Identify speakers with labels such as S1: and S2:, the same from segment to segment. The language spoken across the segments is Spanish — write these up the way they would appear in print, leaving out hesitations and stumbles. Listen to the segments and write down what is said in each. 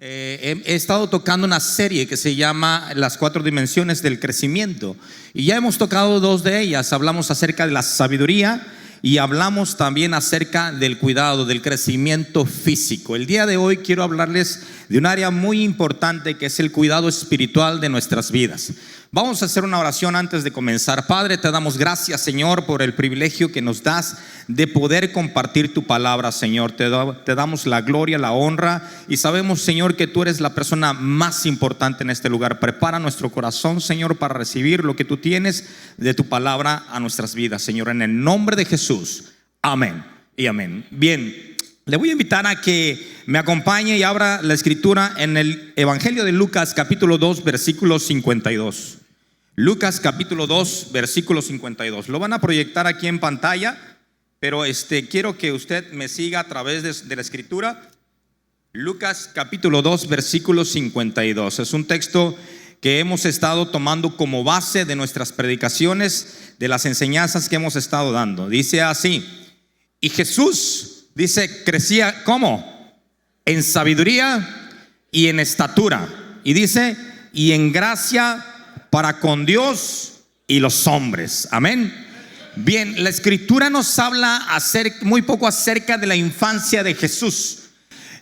S1: He estado tocando una serie que se llama Las 4 dimensiones del crecimiento, y ya hemos tocado 2 de ellas. Hablamos acerca de la sabiduría y hablamos también acerca del cuidado, del crecimiento físico. El día de hoy quiero hablarles de un área muy importante, que es el cuidado espiritual de nuestras vidas. Vamos a hacer una oración antes de comenzar. Padre, te damos gracias, Señor, por el privilegio que nos das de poder compartir tu palabra, Señor. Te damos la gloria, la honra, y sabemos, Señor, que tú eres la persona más importante en este lugar. Prepara nuestro corazón, Señor, para recibir lo que tú tienes de tu palabra a nuestras vidas, Señor, en el nombre de Jesús. Amén y amén. Bien, le voy a invitar a que me acompañe y abra la escritura en el Evangelio de Lucas, capítulo 2, versículo 52. Lucas capítulo 2, versículo 52. Lo van a proyectar aquí en pantalla, pero quiero que usted me siga a través de la escritura. Lucas capítulo 2, versículo 52. Es un texto que hemos estado tomando como base de nuestras predicaciones, de las enseñanzas que hemos estado dando. Dice así: y Jesús, dice, crecía ¿cómo? En sabiduría y en estatura. Y dice, y en gracia para con Dios y los hombres. Amén. Bien, la escritura nos habla muy poco acerca de la infancia de Jesús.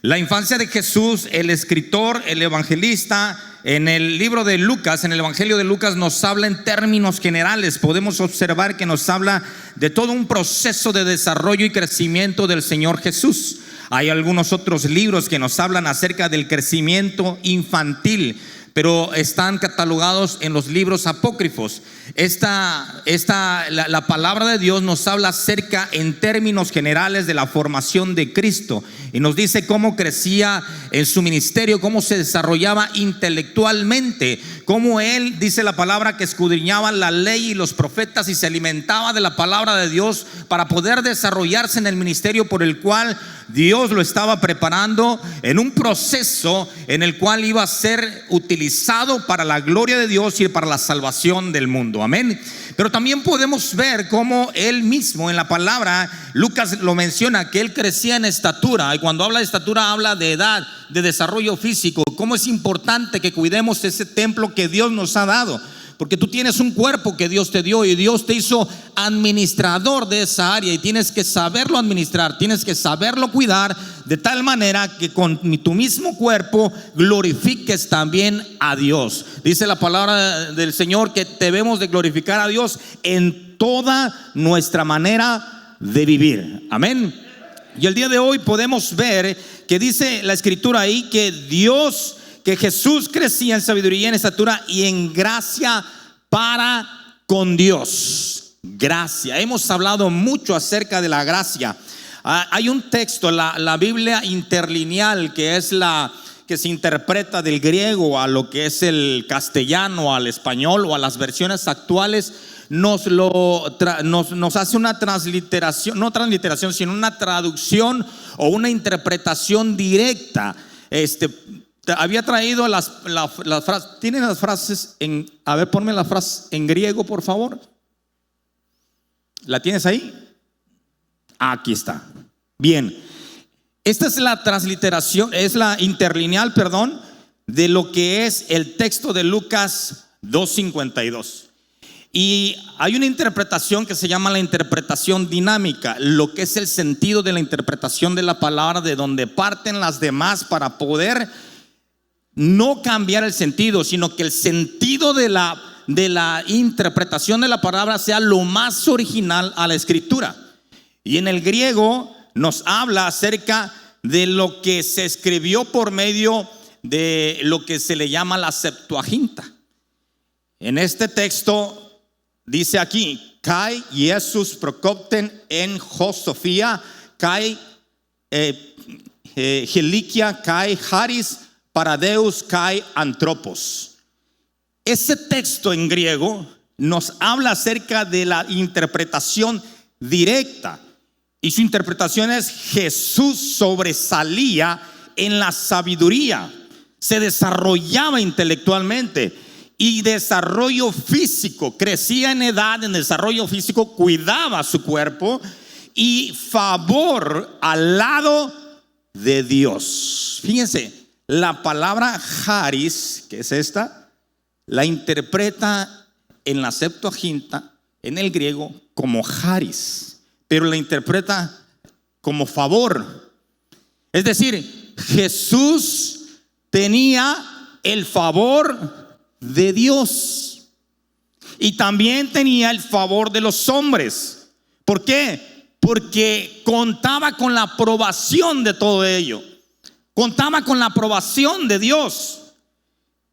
S1: La infancia de Jesús, el escritor, el evangelista, en el libro de Lucas, en el Evangelio de Lucas, nos habla en términos generales. Podemos observar que nos habla de todo un proceso de desarrollo y crecimiento del Señor Jesús. Hay algunos otros libros que nos hablan acerca del crecimiento infantil, pero están catalogados en los libros apócrifos. La palabra de Dios nos habla acerca en términos generales de la formación de Cristo, y nos dice cómo crecía en su ministerio, cómo se desarrollaba intelectualmente, cómo él, dice la palabra, que escudriñaba la ley y los profetas y se alimentaba de la palabra de Dios para poder desarrollarse en el ministerio por el cual Dios lo estaba preparando, en un proceso en el cual iba a ser utilizado para la gloria de Dios y para la salvación del mundo. Amén. Pero también podemos ver cómo él mismo en la palabra, Lucas lo menciona, que él crecía en estatura. Y cuando habla de estatura, habla de edad, de desarrollo físico. Cómo es importante que cuidemos ese templo que Dios nos ha dado, porque tú tienes un cuerpo que Dios te dio y Dios te hizo administrador de esa área, y tienes que saberlo administrar, tienes que saberlo cuidar, de tal manera que con tu mismo cuerpo glorifiques también a Dios. Dice la palabra del Señor que debemos de glorificar a Dios en toda nuestra manera de vivir. Amén. Y el día de hoy podemos ver que dice la escritura ahí que Jesús crecía en sabiduría, en estatura y en gracia para con Dios. Gracia. Hemos hablado mucho acerca de la gracia. Hay un texto, la Biblia interlineal, que es la que se interpreta del griego a lo que es el castellano, al español o a las versiones actuales. Nos hace una transliteración, no transliteración, sino una traducción o una interpretación directa. Había traído las frases. ¿Tienen las frases a ver, ponme la frase en griego, por favor? ¿La tienes ahí? Aquí está. Bien. Esta es la transliteración, es la interlineal, perdón, de lo que es el texto de Lucas 2:52. Y hay una interpretación que se llama la interpretación dinámica, lo que es el sentido de la interpretación de la palabra, de donde parten las demás para poder no cambiar el sentido, sino que el sentido de la interpretación de la palabra sea lo más original a la escritura. Y en el griego nos habla acerca de lo que se escribió por medio de lo que se le llama la Septuaginta. En este texto dice aquí: kai Jesus prokopten en Josofía, kai helikia, kai haris paradeus, kai anthropos. Ese texto en griego nos habla acerca de la interpretación directa, y su interpretación es: Jesús sobresalía en la sabiduría, se desarrollaba intelectualmente y desarrollo físico, crecía en edad, en desarrollo físico, cuidaba su cuerpo y favor al lado de Dios. Fíjense, La palabra charis, que es esta, la interpreta en la Septuaginta, en el griego, como charis, pero la interpreta como favor. Es decir, Jesús tenía el favor de Dios y también tenía el favor de los hombres. ¿Por qué? Porque contaba con la aprobación de todo ello. Contaba con la aprobación de Dios.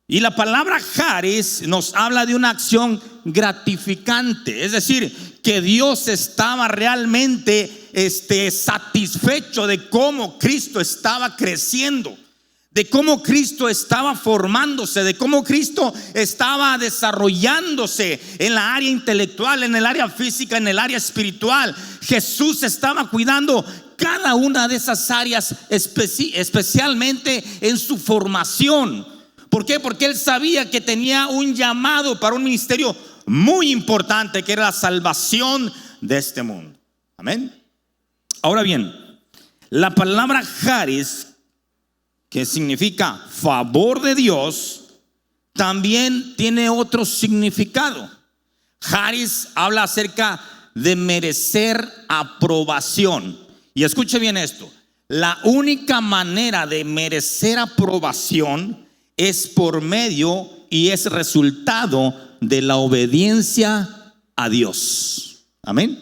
S1: Y la palabra charis nos habla de una acción gratificante, es decir, que Dios estaba realmente satisfecho de cómo Cristo estaba creciendo, de cómo Cristo estaba formándose, de cómo Cristo estaba desarrollándose en la área intelectual, en el área física, en el área espiritual. Jesús estaba cuidando cada una de esas áreas, especialmente en su formación. ¿Por qué? Porque Él sabía que tenía un llamado para un ministerio muy importante, que era la salvación de este mundo. Amén. Ahora bien, la palabra charis, que significa favor de Dios, también tiene otro significado. Charis habla acerca de merecer aprobación. Y escuche bien esto: la única manera de merecer aprobación es por medio y es resultado de la obediencia a Dios. Amén.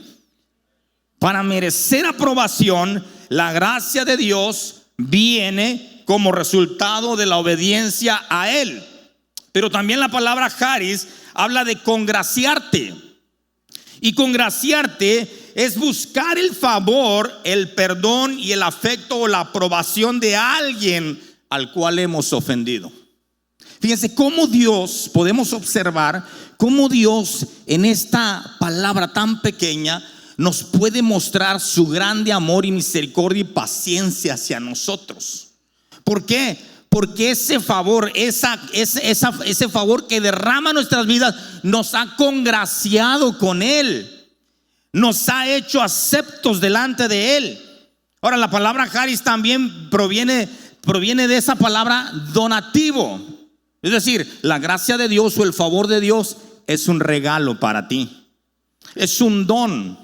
S1: Para merecer aprobación, la gracia de Dios viene como resultado de la obediencia a Él. Pero también la palabra charis habla de congraciarte. Y congraciarte es buscar el favor, el perdón y el afecto o la aprobación de alguien al cual hemos ofendido. Fíjense cómo Dios, podemos observar cómo Dios en esta palabra tan pequeña nos puede mostrar su grande amor y misericordia y paciencia hacia nosotros. ¿Por qué? Porque ese favor, ese favor que derrama nuestras vidas, nos ha congraciado con Él, nos ha hecho aceptos delante de Él. Ahora, la palabra charis también proviene de esa palabra donativo. Es decir, la gracia de Dios o el favor de Dios es un regalo para ti. Es un don.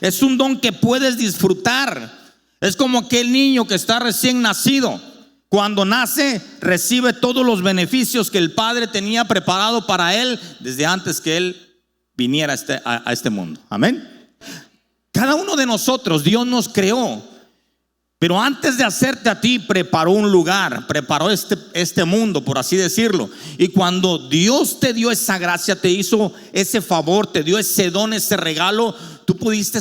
S1: Es un don que puedes disfrutar. Es como aquel niño que está recién nacido. Cuando nace, recibe todos los beneficios que el Padre tenía preparado para él desde antes que él viniera a este mundo. Amén. Cada uno de nosotros, Dios nos creó, pero antes de hacerte a ti, preparó un lugar, preparó este mundo, por así decirlo. Y cuando Dios te dio esa gracia, te hizo ese favor, te dio ese don, ese regalo, tú pudiste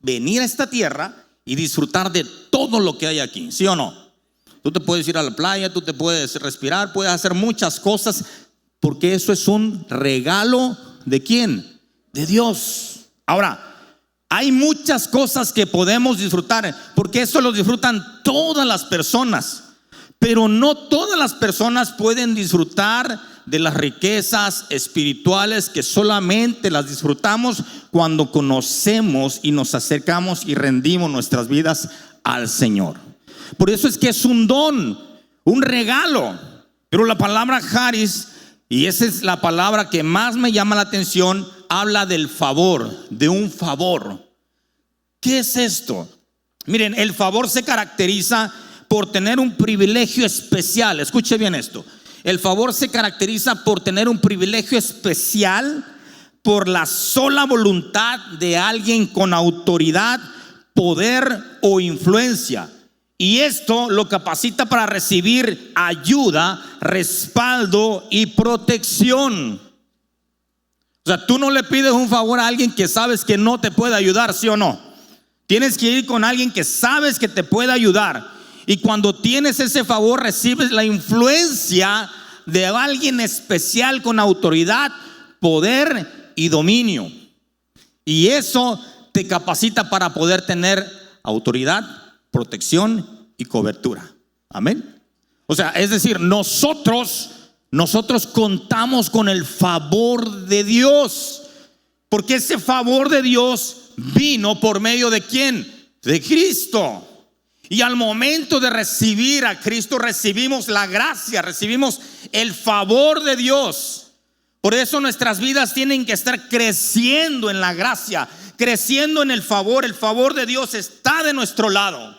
S1: venir a esta tierra y disfrutar de todo lo que hay aquí, ¿sí o no? Tú te puedes ir a la playa, tú te puedes respirar, puedes hacer muchas cosas, porque eso es un regalo ¿de quién? De Dios. Ahora, hay muchas cosas que podemos disfrutar, porque eso lo disfrutan todas las personas, pero no todas las personas pueden disfrutar de las riquezas espirituales que solamente las disfrutamos cuando conocemos y nos acercamos y rendimos nuestras vidas al Señor. Por eso es que es un don, un regalo. Pero la palabra charis, y esa es la palabra que más me llama la atención, habla del favor, de un favor. ¿Qué es esto? Miren, el favor se caracteriza por tener un privilegio especial. Escuche bien esto. El favor se caracteriza por tener un privilegio especial, por la sola voluntad de alguien con autoridad, poder o influencia. Y esto lo capacita para recibir ayuda, respaldo y protección. O sea, tú no le pides un favor a alguien que sabes que no te puede ayudar, ¿sí o no? Tienes que ir con alguien que sabes que te puede ayudar. Y cuando tienes ese favor, recibes la influencia de alguien especial con autoridad, poder y dominio. Y eso te capacita para poder tener autoridad, protección y cobertura. Amén. O sea, es decir, nosotros contamos con el favor de Dios, porque ese favor de Dios vino por medio de ¿quién? De Cristo. Y al momento de recibir a Cristo, recibimos la gracia, recibimos el favor de Dios. Por eso nuestras vidas tienen que estar creciendo en la gracia, creciendo en el favor. El favor de Dios está de nuestro lado.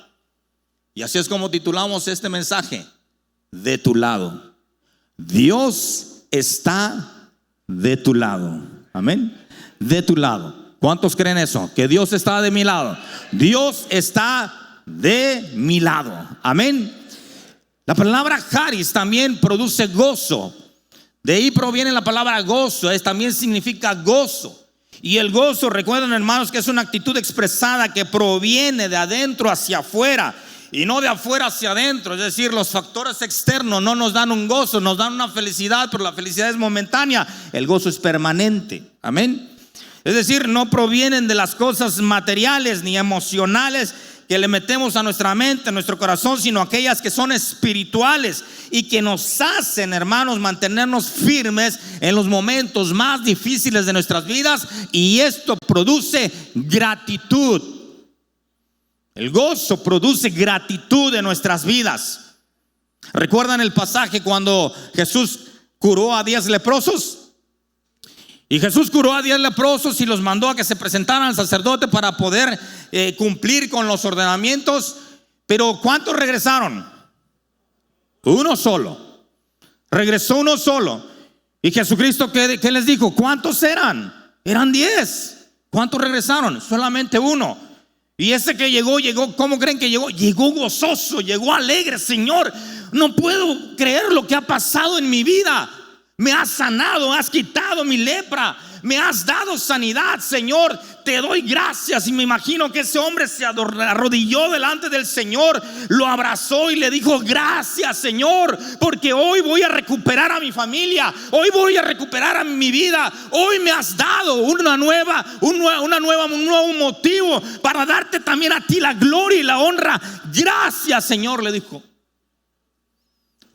S1: Y así es como titulamos este mensaje: de tu lado. Dios está de tu lado. Amén. De tu lado. ¿Cuántos creen eso? Que Dios está de mi lado. Dios está de mi lado. Amén. La palabra charis también produce gozo. De ahí proviene la palabra gozo. También significa gozo. Y el gozo, recuerden, hermanos, que es una actitud expresada que proviene de adentro hacia afuera y no de afuera hacia adentro. Es decir, los factores externos no nos dan un gozo, nos dan una felicidad, pero la felicidad es momentánea. El gozo es permanente. Amén. Es decir, no provienen de las cosas materiales ni emocionales que le metemos a nuestra mente, a nuestro corazón, sino aquellas que son espirituales y que nos hacen, hermanos, mantenernos firmes en los momentos más difíciles de nuestras vidas. Y esto produce gratitud. El gozo produce gratitud en nuestras vidas. ¿Recuerdan el pasaje cuando Jesús curó a 10 leprosos? Y Jesús curó a 10 leprosos y los mandó a que se presentaran al sacerdote para poder cumplir con los ordenamientos. Pero ¿cuántos regresaron? Uno solo. Regresó uno solo. Y Jesucristo, ¿qué les dijo? ¿Cuántos eran? Eran 10. ¿Cuántos regresaron? Solamente uno. Y ese que llegó, ¿cómo creen que llegó? Llegó gozoso, llegó alegre. Señor, no puedo creer lo que ha pasado en mi vida. Me has sanado, has quitado mi lepra, me has dado sanidad, Señor, te doy gracias. Y me imagino que ese hombre se arrodilló delante del Señor, lo abrazó y le dijo: gracias, Señor, porque hoy voy a recuperar a mi familia, hoy voy a recuperar a mi vida, hoy me has dado un nuevo motivo para darte también a ti la gloria y la honra. Gracias, Señor, le dijo.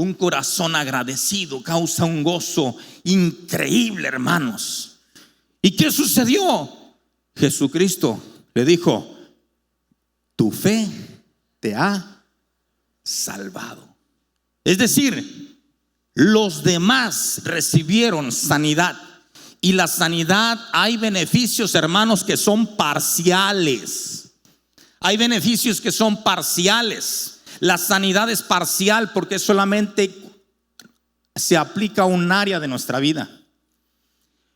S1: Un corazón agradecido causa un gozo increíble, hermanos. ¿Y qué sucedió? Jesucristo le dijo: tu fe te ha salvado. Es decir, los demás recibieron sanidad. Y la sanidad, hay beneficios, hermanos, que son parciales. Hay beneficios que son parciales. La sanidad es parcial porque solamente se aplica a un área de nuestra vida.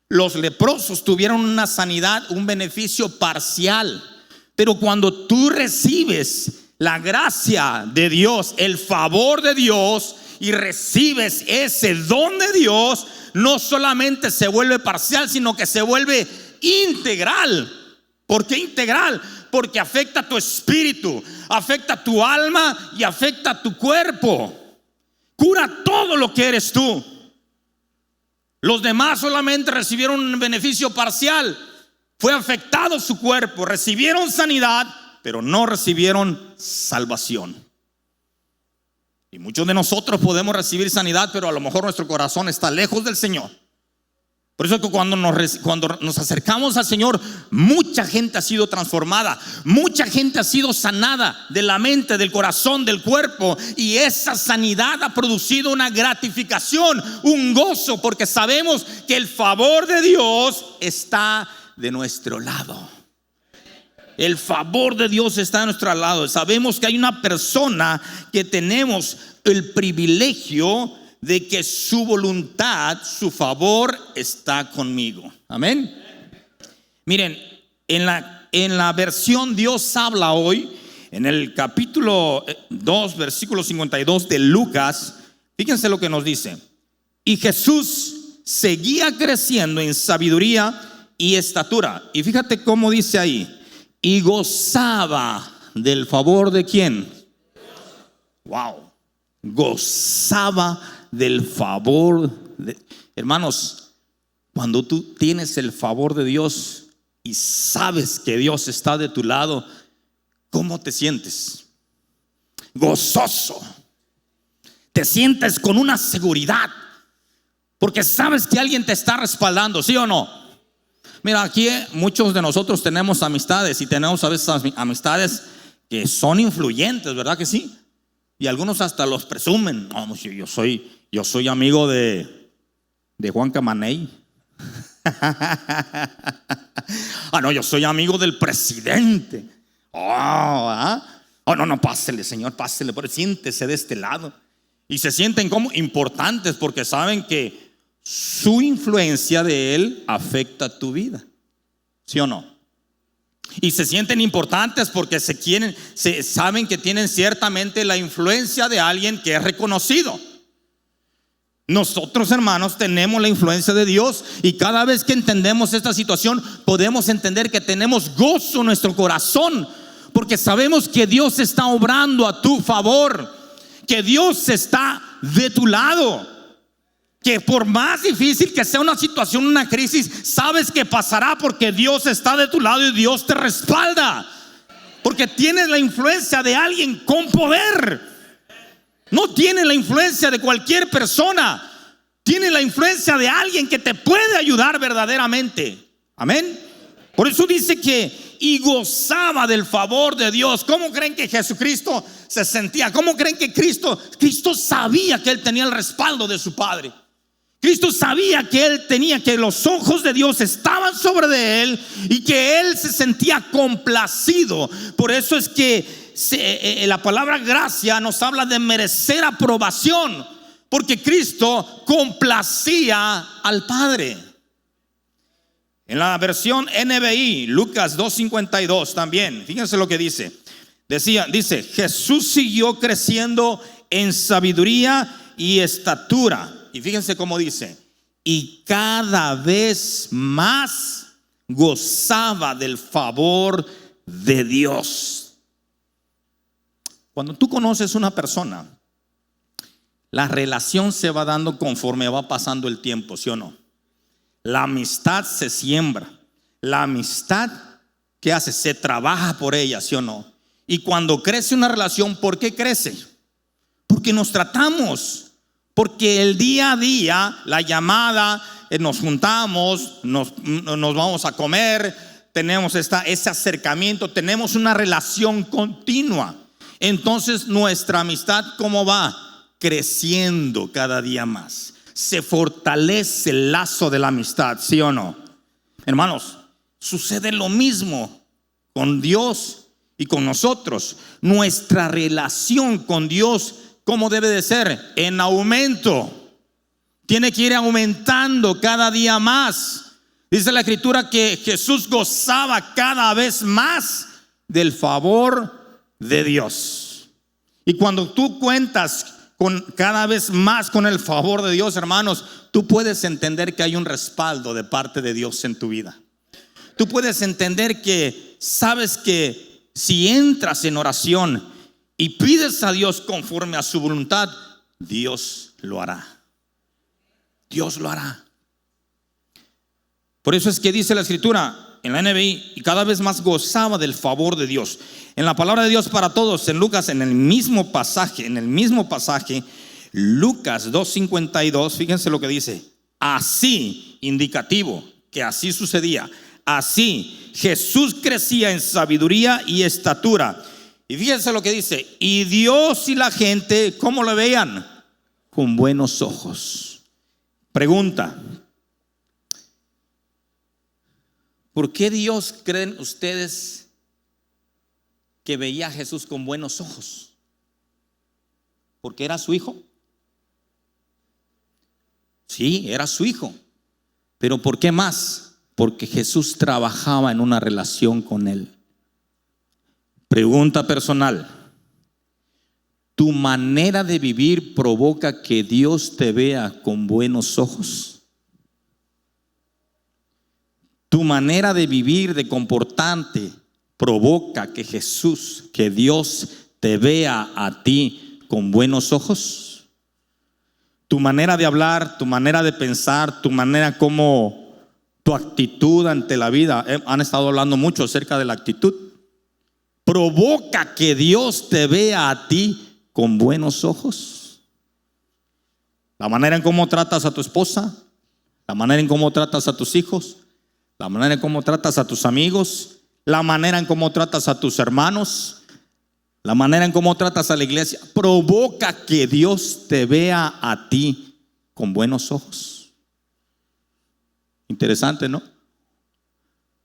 S1: Los leprosos tuvieron una sanidad, un beneficio parcial. Pero cuando tú recibes la gracia de Dios, el favor de Dios, y recibes ese don de Dios, no solamente se vuelve parcial, sino que se vuelve integral. ¿Por qué integral? Porque afecta tu espíritu, afecta tu alma y afecta tu cuerpo. Cura todo lo que eres tú. Los demás solamente recibieron un beneficio parcial. Fue afectado su cuerpo. Recibieron sanidad, pero no recibieron salvación. Y muchos de nosotros podemos recibir sanidad, pero a lo mejor nuestro corazón está lejos del Señor. Por eso que cuando nos acercamos al Señor, mucha gente ha sido transformada, mucha gente ha sido sanada de la mente, del corazón, del cuerpo. Y esa sanidad ha producido una gratificación, un gozo, porque sabemos que el favor de Dios está de nuestro lado. El favor de Dios está de nuestro lado. Sabemos que hay una persona que tenemos el privilegio de que su voluntad, su favor está conmigo. Amén. Miren, en la versión Dios habla hoy, en el capítulo 2, versículo 52 de Lucas, fíjense lo que nos dice: y Jesús seguía creciendo en sabiduría y estatura. Y fíjate cómo dice ahí: y gozaba del favor de ¿quién? Wow. Gozaba del favor de... Hermanos, cuando tú tienes el favor de Dios y sabes que Dios está de tu lado, ¿cómo te sientes? Gozoso. Te sientes con una seguridad, porque sabes que alguien te está respaldando, ¿sí o no? Mira, aquí muchos de nosotros tenemos amistades, y tenemos a veces amistades que son influyentes, ¿verdad que sí? Y algunos hasta los presumen. No, yo soy amigo de Juan Camaney. No, yo soy amigo del presidente. No, pásele, señor, pásele, pero siéntese de este lado. Y se sienten como importantes porque saben que su influencia de él afecta tu vida. ¿Sí o no? Y se sienten importantes porque saben que tienen ciertamente la influencia de alguien que es reconocido. Nosotros, hermanos, tenemos la influencia de Dios, y cada vez que entendemos esta situación podemos entender que tenemos gozo en nuestro corazón, porque sabemos que Dios está obrando a tu favor, que Dios está de tu lado, que por más difícil que sea una situación, una crisis, sabes que pasará porque Dios está de tu lado y Dios te respalda, porque tienes la influencia de alguien con poder. No tienes la influencia de cualquier persona, tienes la influencia de alguien que te puede ayudar verdaderamente. Amén. Por eso dice que y gozaba del favor de Dios. ¿Cómo creen que Jesucristo se sentía? ¿Cómo creen que Cristo sabía que él tenía el respaldo de su Padre? Cristo sabía que los ojos de Dios estaban sobre de él y que él se sentía complacido. Por eso es que la palabra gracia nos habla de merecer aprobación, porque Cristo complacía al Padre. En la versión NBI, Lucas 2:52 también, fíjense lo que dice. Dice, Jesús siguió creciendo en sabiduría y estatura. Y fíjense cómo dice, y cada vez más gozaba del favor de Dios. Cuando tú conoces una persona, la relación se va dando conforme va pasando el tiempo, ¿sí o no? La amistad se siembra. La amistad, ¿qué hace? Se trabaja por ella, ¿sí o no? Y cuando crece una relación, ¿por qué crece? Porque nos tratamos. Porque el día a día, la llamada, nos juntamos, nos vamos a comer, tenemos ese acercamiento, tenemos una relación continua. Entonces nuestra amistad, ¿cómo va? Creciendo cada día más. Se fortalece el lazo de la amistad, ¿sí o no? Hermanos, sucede lo mismo con Dios y con nosotros. Nuestra relación con Dios, ¿cómo debe de ser? En aumento. Tiene que ir aumentando cada día más. Dice la Escritura que Jesús gozaba cada vez más del favor de Dios. Y cuando tú cuentas cada vez más con el favor de Dios, hermanos, tú puedes entender que hay un respaldo de parte de Dios en tu vida. Tú puedes entender que sabes que si entras en oración y pides a Dios conforme a su voluntad, Dios lo hará. Dios lo hará. Por eso es que dice la Escritura en la NBI, y cada vez más gozaba del favor de Dios. En la palabra de Dios para todos, en Lucas, en el mismo pasaje, Lucas 2:52, fíjense lo que dice. Así, indicativo, que así sucedía. Así, Jesús crecía en sabiduría y estatura. Y fíjense lo que dice, y Dios y la gente, ¿cómo lo veían? Con buenos ojos. Pregunta, ¿por qué Dios creen ustedes que veía a Jesús con buenos ojos? ¿Porque era su hijo? Sí, era su hijo. ¿Pero por qué más? Porque Jesús trabajaba en una relación con él. Pregunta personal: ¿tu manera de vivir provoca que Dios te vea con buenos ojos? ¿Tu manera de vivir, de comportarte, provoca que Jesús, que Dios te vea a ti con buenos ojos? Tu manera de hablar, tu manera de pensar, tu manera como tu actitud ante la vida, han estado hablando mucho acerca de la actitud. ¿Provoca que Dios te vea a ti con buenos ojos? La manera en cómo tratas a tu esposa, la manera en cómo tratas a tus hijos, la manera en cómo tratas a tus amigos, la manera en cómo tratas a tus hermanos, la manera en cómo tratas a la iglesia, provoca que Dios te vea a ti con buenos ojos? Interesante, ¿no?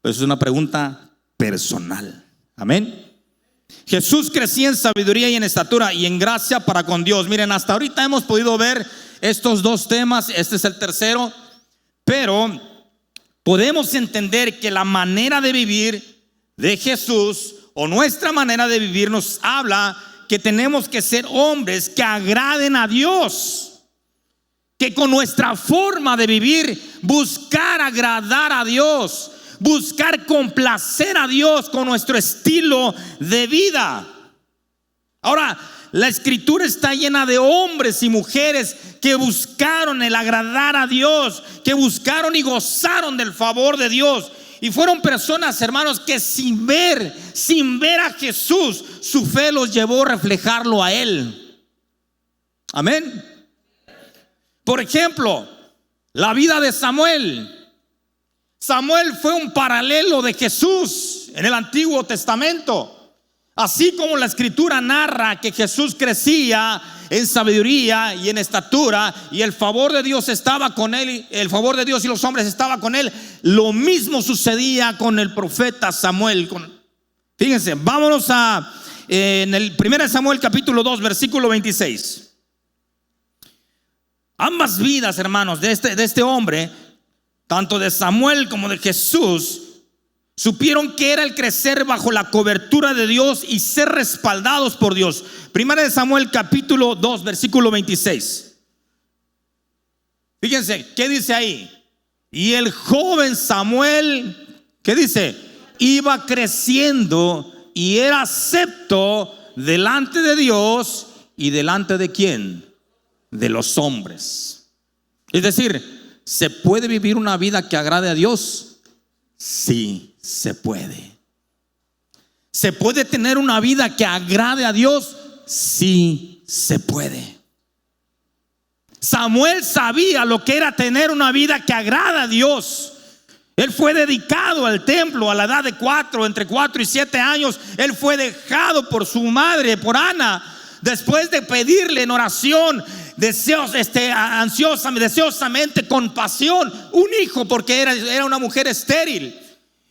S1: Pero eso es una pregunta personal. Amén. Jesús crecía en sabiduría y en estatura y en gracia para con Dios. Miren, hasta ahorita hemos podido ver estos dos temas. Este es el tercero. Pero podemos entender que la manera de vivir de Jesús, o nuestra manera de vivir, nos habla que tenemos que ser hombres que agraden a Dios, que con nuestra forma de vivir buscar agradar a Dios, buscar complacer a Dios con nuestro estilo de vida. Ahora, la escritura está llena de hombres y mujeres que buscaron el agradar a Dios, que buscaron y gozaron del favor de Dios. Y fueron personas, hermanos, que sin ver a Jesús, su fe los llevó a reflejarlo a Él. Amén. Por ejemplo, la vida de Samuel. Samuel fue un paralelo de Jesús en el Antiguo Testamento. Así como la escritura narra que Jesús crecía en sabiduría y en estatura, y el favor de Dios estaba con él, el favor de Dios y los hombres estaba con él, lo mismo sucedía con el profeta Samuel. Fíjense, vámonos en el 1 Samuel capítulo 2 versículo 26. Ambas vidas, hermanos, de este hombre, tanto de Samuel como de Jesús, supieron que era el crecer bajo la cobertura de Dios y ser respaldados por Dios. Primera de Samuel capítulo 2 versículo 26. Fíjense, ¿qué dice ahí? Y el joven Samuel, ¿qué dice? Iba creciendo y era acepto delante de Dios y delante de ¿quién? De los hombres. Es decir, ¿se puede vivir una vida que agrade a Dios? Sí, se puede. ¿Se puede tener una vida que agrade a Dios? Sí, se puede. Samuel sabía lo que era tener una vida que agrada a Dios. Él fue dedicado al templo a la edad de entre 4 y 7 años. Él fue dejado por su madre, por Ana, después de pedirle en oración, deseosamente, con pasión, un hijo, porque era una mujer estéril.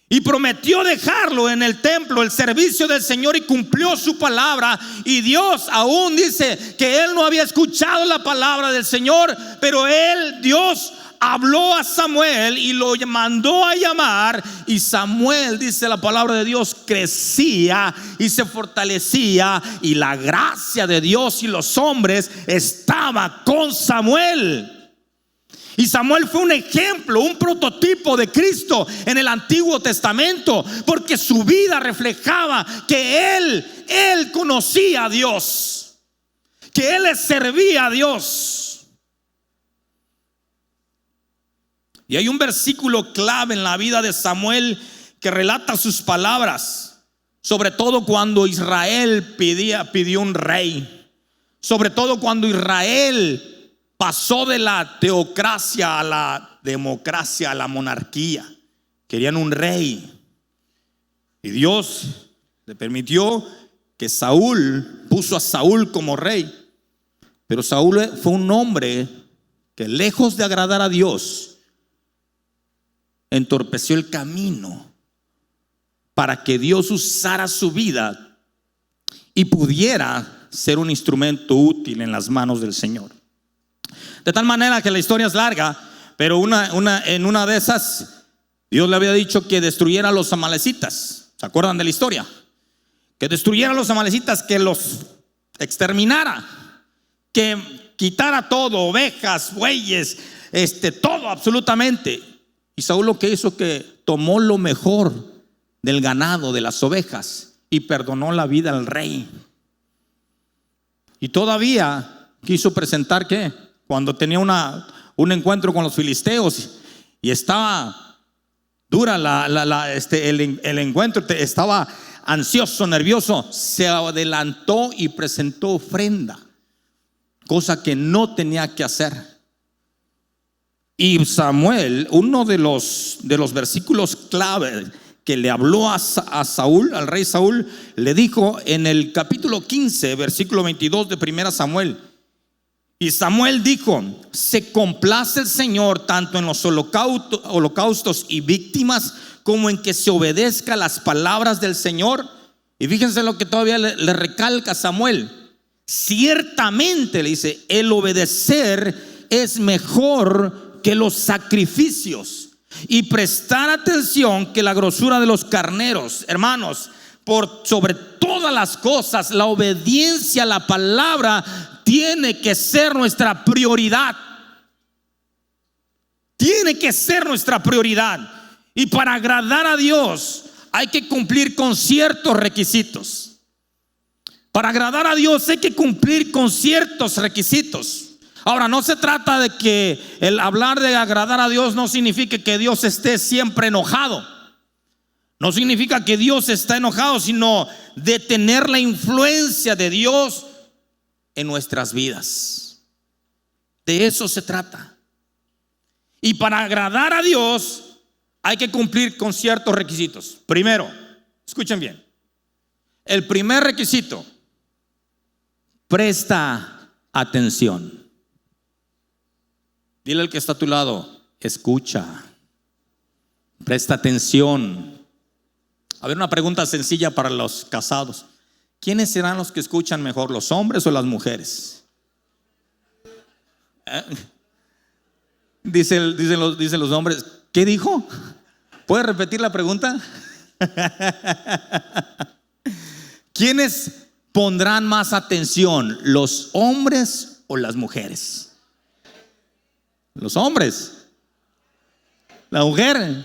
S1: Y prometió dejarlo en el templo, el servicio del Señor, y cumplió su palabra. Y Dios aún dice que él no había escuchado la palabra del Señor, pero Dios habló a Samuel y lo mandó a llamar. Y Samuel, dice la palabra de Dios, crecía y se fortalecía, y la gracia de Dios y los hombres estaba con Samuel. Y Samuel fue un ejemplo, un prototipo de Cristo en el Antiguo Testamento, porque su vida reflejaba que él conocía a Dios, que él le servía a Dios. Y hay un versículo clave en la vida de Samuel que relata sus palabras, sobre todo cuando Israel pidió un rey, sobre todo cuando Israel pasó de la teocracia a la democracia, a la monarquía. Querían un rey, y Dios le permitió que puso a Saúl como rey. Pero Saúl fue un hombre que, lejos de agradar a Dios, entorpeció el camino para que Dios usara su vida y pudiera ser un instrumento útil en las manos del Señor. De tal manera que la historia es larga, pero en una de esas, Dios le había dicho que destruyera a los amalecitas. ¿Se acuerdan de la historia? Que destruyera a los amalecitas, que los exterminara, que quitara todo, ovejas, bueyes, todo absolutamente. Y Saúl lo que hizo, que tomó lo mejor del ganado, de las ovejas, y perdonó la vida al rey. Y todavía quiso presentar ¿qué? Cuando tenía un encuentro con los filisteos y estaba dura el encuentro, estaba ansioso, nervioso, se adelantó y presentó ofrenda, cosa que no tenía que hacer. Y Samuel, uno de los versículos clave que le habló a Saúl, al rey Saúl, le dijo en el capítulo 15, versículo 22 de 1 Samuel. Y Samuel dijo: se complace el Señor tanto en los holocaustos y víctimas, como en que se obedezca las palabras del Señor. Y fíjense lo que todavía le recalca Samuel: ciertamente, le dice, el obedecer es mejor que los sacrificios, y prestar atención que la grosura de los carneros. Hermanos, por sobre todas las cosas, la obediencia a la palabra tiene que ser nuestra prioridad. Tiene que ser nuestra prioridad. Y para agradar a Dios hay que cumplir con ciertos requisitos. Para agradar a Dios hay que cumplir con ciertos requisitos. Ahora, no se trata de que el hablar de agradar a Dios no significa que Dios esté siempre enojado. No significa que Dios está enojado, sino de tener la influencia de Dios en nuestras vidas. De eso se trata. Y para agradar a Dios hay que cumplir con ciertos requisitos. Primero, escuchen bien. El primer requisito: presta atención. Dile al que está a tu lado: escucha, presta atención. A ver, una pregunta sencilla para los casados: ¿quiénes serán los que escuchan mejor, los hombres o las mujeres? Dicen los hombres. ¿Qué dijo? ¿Puede repetir la pregunta? ¿Quiénes pondrán más atención, los hombres o las mujeres? Los hombres. La mujer.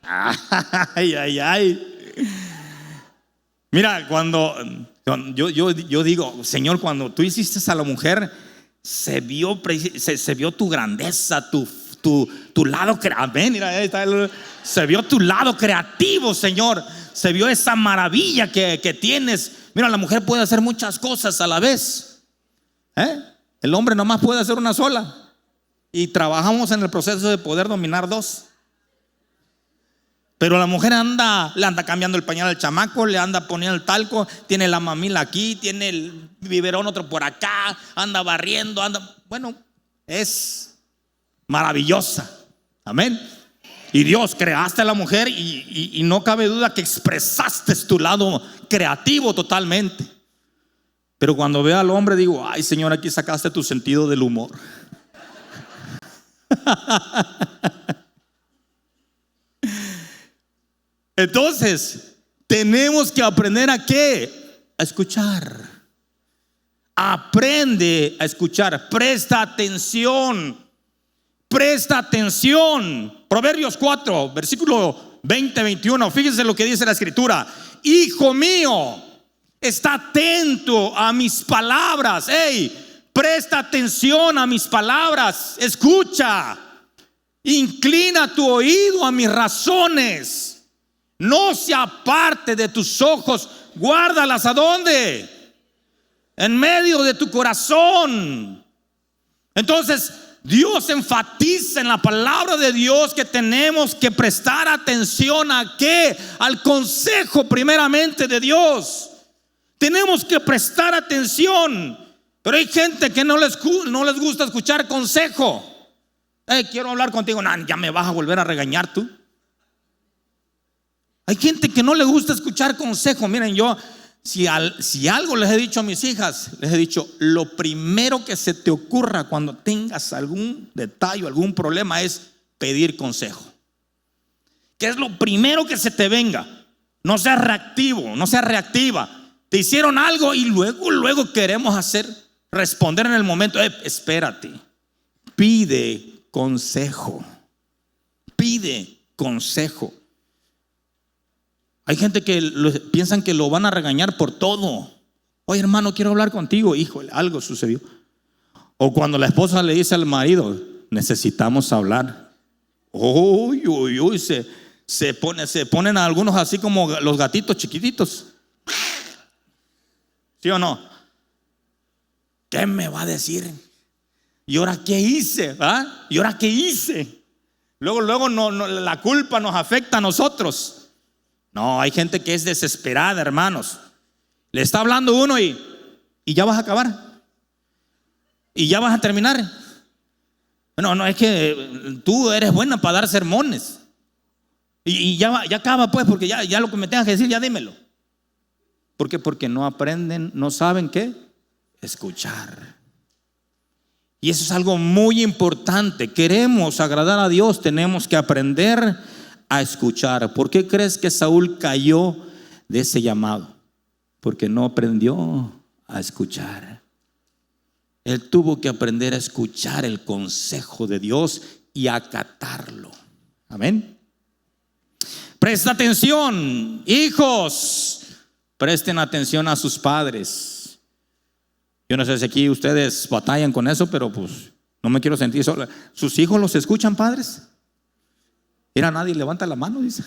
S1: Ay, ay, ay. Mira, cuando yo digo: Señor, cuando tú hiciste a la mujer, se vio tu grandeza, tu lado creativo. Mira, ahí está se vio tu lado creativo, Señor. Se vio esa maravilla que tienes. Mira, la mujer puede hacer muchas cosas a la vez. El hombre nomás puede hacer una sola. Y trabajamos en el proceso de poder dominar dos. Pero la mujer le anda cambiando el pañal al chamaco, le anda poniendo el talco, tiene la mamila aquí, tiene el biberón otro por acá, anda barriendo, bueno, es maravillosa. Amén. Y Dios, creaste a la mujer y no cabe duda que expresaste tu lado creativo totalmente. Pero cuando veo al hombre digo: ay, Señor, aquí sacaste tu sentido del humor. Entonces, tenemos que aprender ¿a qué? A escuchar. Aprende a escuchar. Presta atención. Presta atención. Proverbios 4, versículo 20-21. Fíjense lo que dice la escritura: hijo mío, está atento a mis palabras. Presta atención a mis palabras. Escucha. Inclina tu oído a mis razones. No se aparte de tus ojos. Guárdalas ¿a dónde? En medio de tu corazón. Entonces, Dios enfatiza en la palabra de Dios que tenemos que prestar atención ¿a qué? Al consejo primeramente de Dios. Tenemos que prestar atención. Pero hay gente que no les gusta escuchar consejo. Quiero hablar contigo. No, ya me vas a volver a regañar tú. Hay gente que no le gusta escuchar consejo. Miren, yo si algo les he dicho a mis hijas, les he dicho: lo primero que se te ocurra cuando tengas algún detalle, algún problema, es pedir consejo. ¿Qué es lo primero que se te venga? No seas reactivo, no seas reactiva. Te hicieron algo y luego queremos responder en el momento. Espérate. Pide consejo. Pide consejo. Hay gente que piensan que lo van a regañar por todo. Oye, hermano, quiero hablar contigo. Híjole, algo sucedió. O cuando la esposa le dice al marido: necesitamos hablar. Uy, se ponen a algunos así como los gatitos chiquititos. ¿Sí o no? ¿Qué me va a decir? ¿Y ahora qué hice? ¿Y ahora qué hice? Luego no, la culpa nos afecta a nosotros. No, hay gente que es desesperada, hermanos. Le está hablando uno y ya vas a acabar. Y ya vas a terminar. No, es que tú eres buena para dar sermones. Y ya acaba pues, porque ya lo que me tengas que decir, ya dímelo. ¿Por qué? Porque no aprenden, no saben qué escuchar. Y eso es algo muy importante. Queremos agradar a Dios, tenemos que aprender a escuchar. ¿Por qué crees que Saúl cayó de ese llamado? Porque no aprendió a escuchar. Él tuvo que aprender a escuchar el consejo de Dios y acatarlo. Amén. Presta atención, hijos, presten atención a sus padres. Yo no sé si aquí ustedes batallan con eso, pero pues no me quiero sentir solo. ¿Sus hijos los escuchan, padres? Mira, nadie levanta la mano, dice.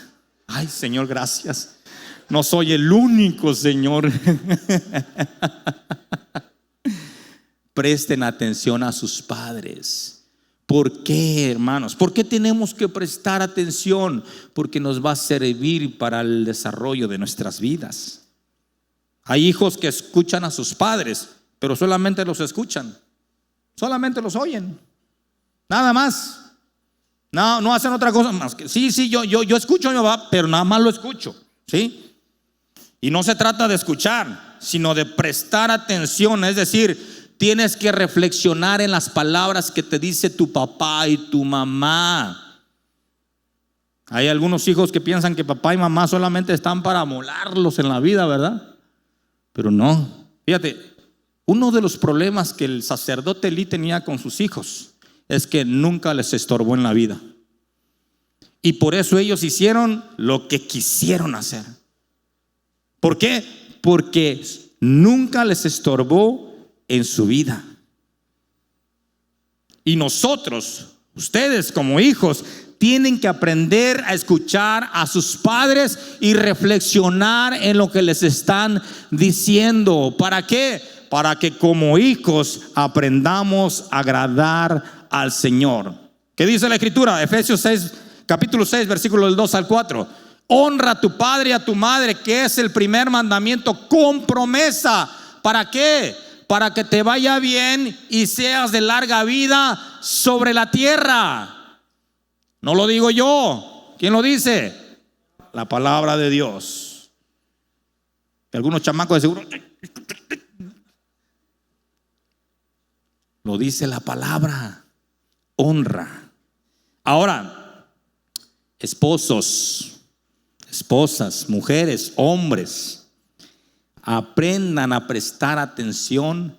S1: Ay, Señor, gracias. No soy el único, Señor. Presten atención a sus padres. ¿Por qué, hermanos? ¿Por qué tenemos que prestar atención? Porque nos va a servir para el desarrollo de nuestras vidas. Hay hijos que escuchan a sus padres, pero solamente los escuchan, solamente los oyen, nada más. No hacen otra cosa más que sí, yo escucho a mi papá, pero nada más lo escucho, ¿sí? Y no se trata de escuchar, sino de prestar atención. Es decir, tienes que reflexionar en las palabras que te dice tu papá y tu mamá. Hay algunos hijos que piensan que papá y mamá solamente están para molarlos en la vida, ¿verdad? Pero no. Fíjate, uno de los problemas que el sacerdote Elí tenía con sus hijos es que nunca les estorbó en la vida. Y por eso ellos hicieron lo que quisieron hacer. ¿Por qué? Porque nunca les estorbó en su vida. Y nosotros, ustedes como hijos, tienen que aprender a escuchar a sus padres y reflexionar en lo que les están diciendo. ¿Para qué? Para que como hijos aprendamos a agradar al Señor. ¿Qué dice la Escritura? Efesios 6, capítulo 6, versículo del 2 al 4. Honra a tu padre y a tu madre, que es el primer mandamiento con promesa. ¿Para qué? Para que te vaya bien y seas de larga vida sobre la tierra. No lo digo yo. ¿Quién lo dice? La palabra de Dios. Algunos chamacos de seguro lo dice la palabra. Honra. Ahora, esposos, esposas, mujeres, hombres, aprendan a prestar atención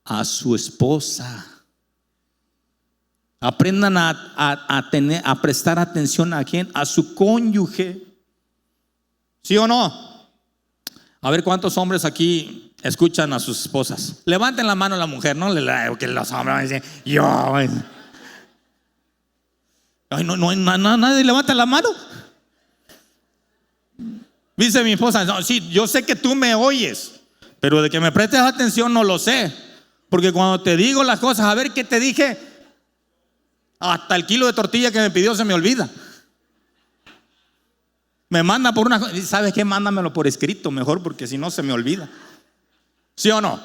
S1: a su esposa. Aprendan a prestar atención a quién, a su cónyuge. ¿Sí o no? A ver cuántos hombres aquí escuchan a sus esposas. Levanten la mano a la mujer, no que los hombres dicen yo. Ay, nadie levanta la mano. Dice mi esposa, no, sí, yo sé que tú me oyes, pero de que me prestes atención no lo sé. Porque cuando te digo las cosas, a ver qué te dije, hasta el kilo de tortilla que me pidió se me olvida. Me manda por una cosa, ¿sabes qué? Mándamelo por escrito mejor, porque si no se me olvida. ¿Sí o no?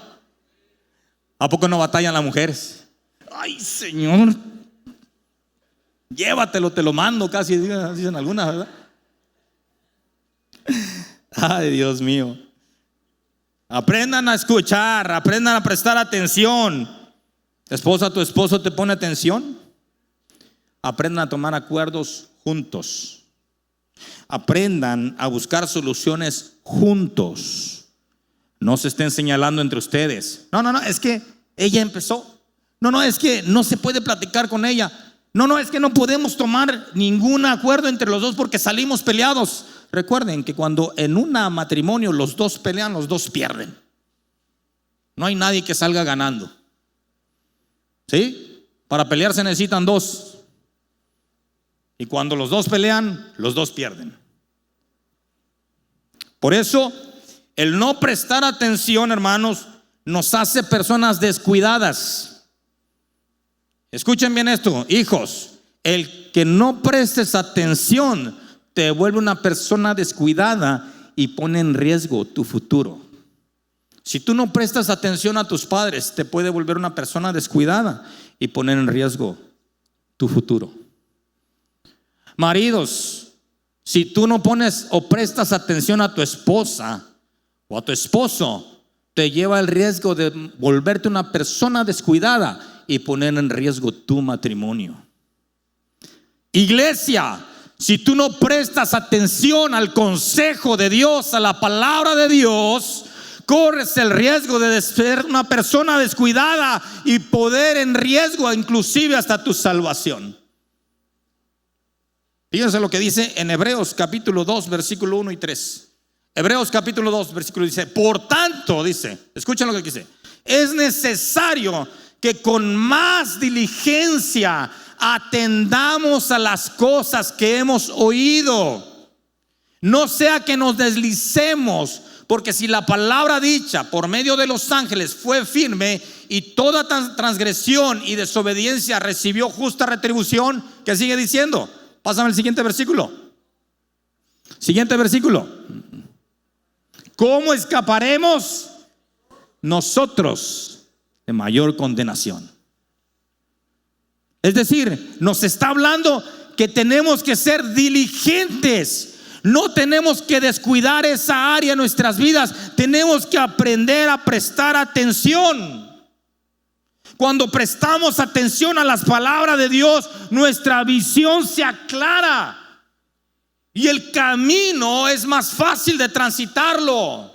S1: ¿A poco no batallan las mujeres? Ay, Señor, llévatelo, te lo mando, casi dicen algunas, ¿verdad? Ay, Dios mío. Aprendan a escuchar, aprendan a prestar atención. Esposa, ¿tu esposo te pone atención? Aprendan a tomar acuerdos juntos. Aprendan a buscar soluciones juntos. No se estén señalando entre ustedes. No, es que ella empezó. No, es que no se puede platicar con ella. No, es que no podemos tomar ningún acuerdo entre los dos porque salimos peleados. Recuerden que cuando en un matrimonio los dos pelean, los dos pierden. No hay nadie que salga ganando. ¿Sí? Para pelear se necesitan dos. Y cuando los dos pelean, los dos pierden. Por eso, el no prestar atención, hermanos, nos hace personas descuidadas. Escuchen bien esto, hijos. El que no prestes atención te te vuelve una persona descuidada y pone en riesgo tu futuro. Si tú no prestas atención a tus padres, te puede volver una persona descuidada y poner en riesgo tu futuro. Maridos, si tú no pones o prestas atención a tu esposa o a tu esposo, te lleva el riesgo de volverte una persona descuidada y poner en riesgo tu matrimonio. Iglesia, si tú no prestas atención al consejo de Dios, a la palabra de Dios, corres el riesgo de ser una persona descuidada y poner en riesgo inclusive hasta tu salvación. Fíjense lo que dice en Hebreos capítulo 2 versículo 1 y 3. Hebreos capítulo 2 versículo dice: por tanto, dice, escuchen lo que dice, es necesario que con más diligencia atendamos a las cosas que hemos oído, no sea que nos deslicemos, porque si la palabra dicha por medio de los ángeles fue firme y toda transgresión y desobediencia recibió justa retribución, ¿qué sigue diciendo? Pásame el siguiente versículo. Siguiente versículo. ¿Cómo escaparemos nosotros de mayor condenación? Es decir, nos está hablando que tenemos que ser diligentes. No tenemos que descuidar esa área en nuestras vidas. Tenemos que aprender a prestar atención. Cuando prestamos atención a las palabras de Dios, nuestra visión se aclara y el camino es más fácil de transitarlo.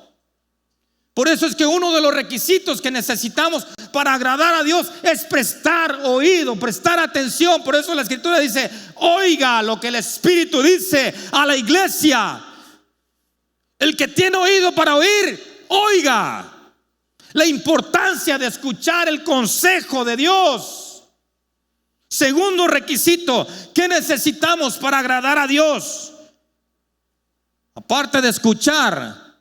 S1: Por eso es que uno de los requisitos que necesitamos para agradar a Dios es prestar oído, prestar atención. Por eso la Escritura dice: oiga lo que el Espíritu dice a la iglesia. El que tiene oído para oír, oiga. La importancia de escuchar el consejo de Dios. Segundo requisito, ¿qué necesitamos para agradar a Dios? Aparte de escuchar,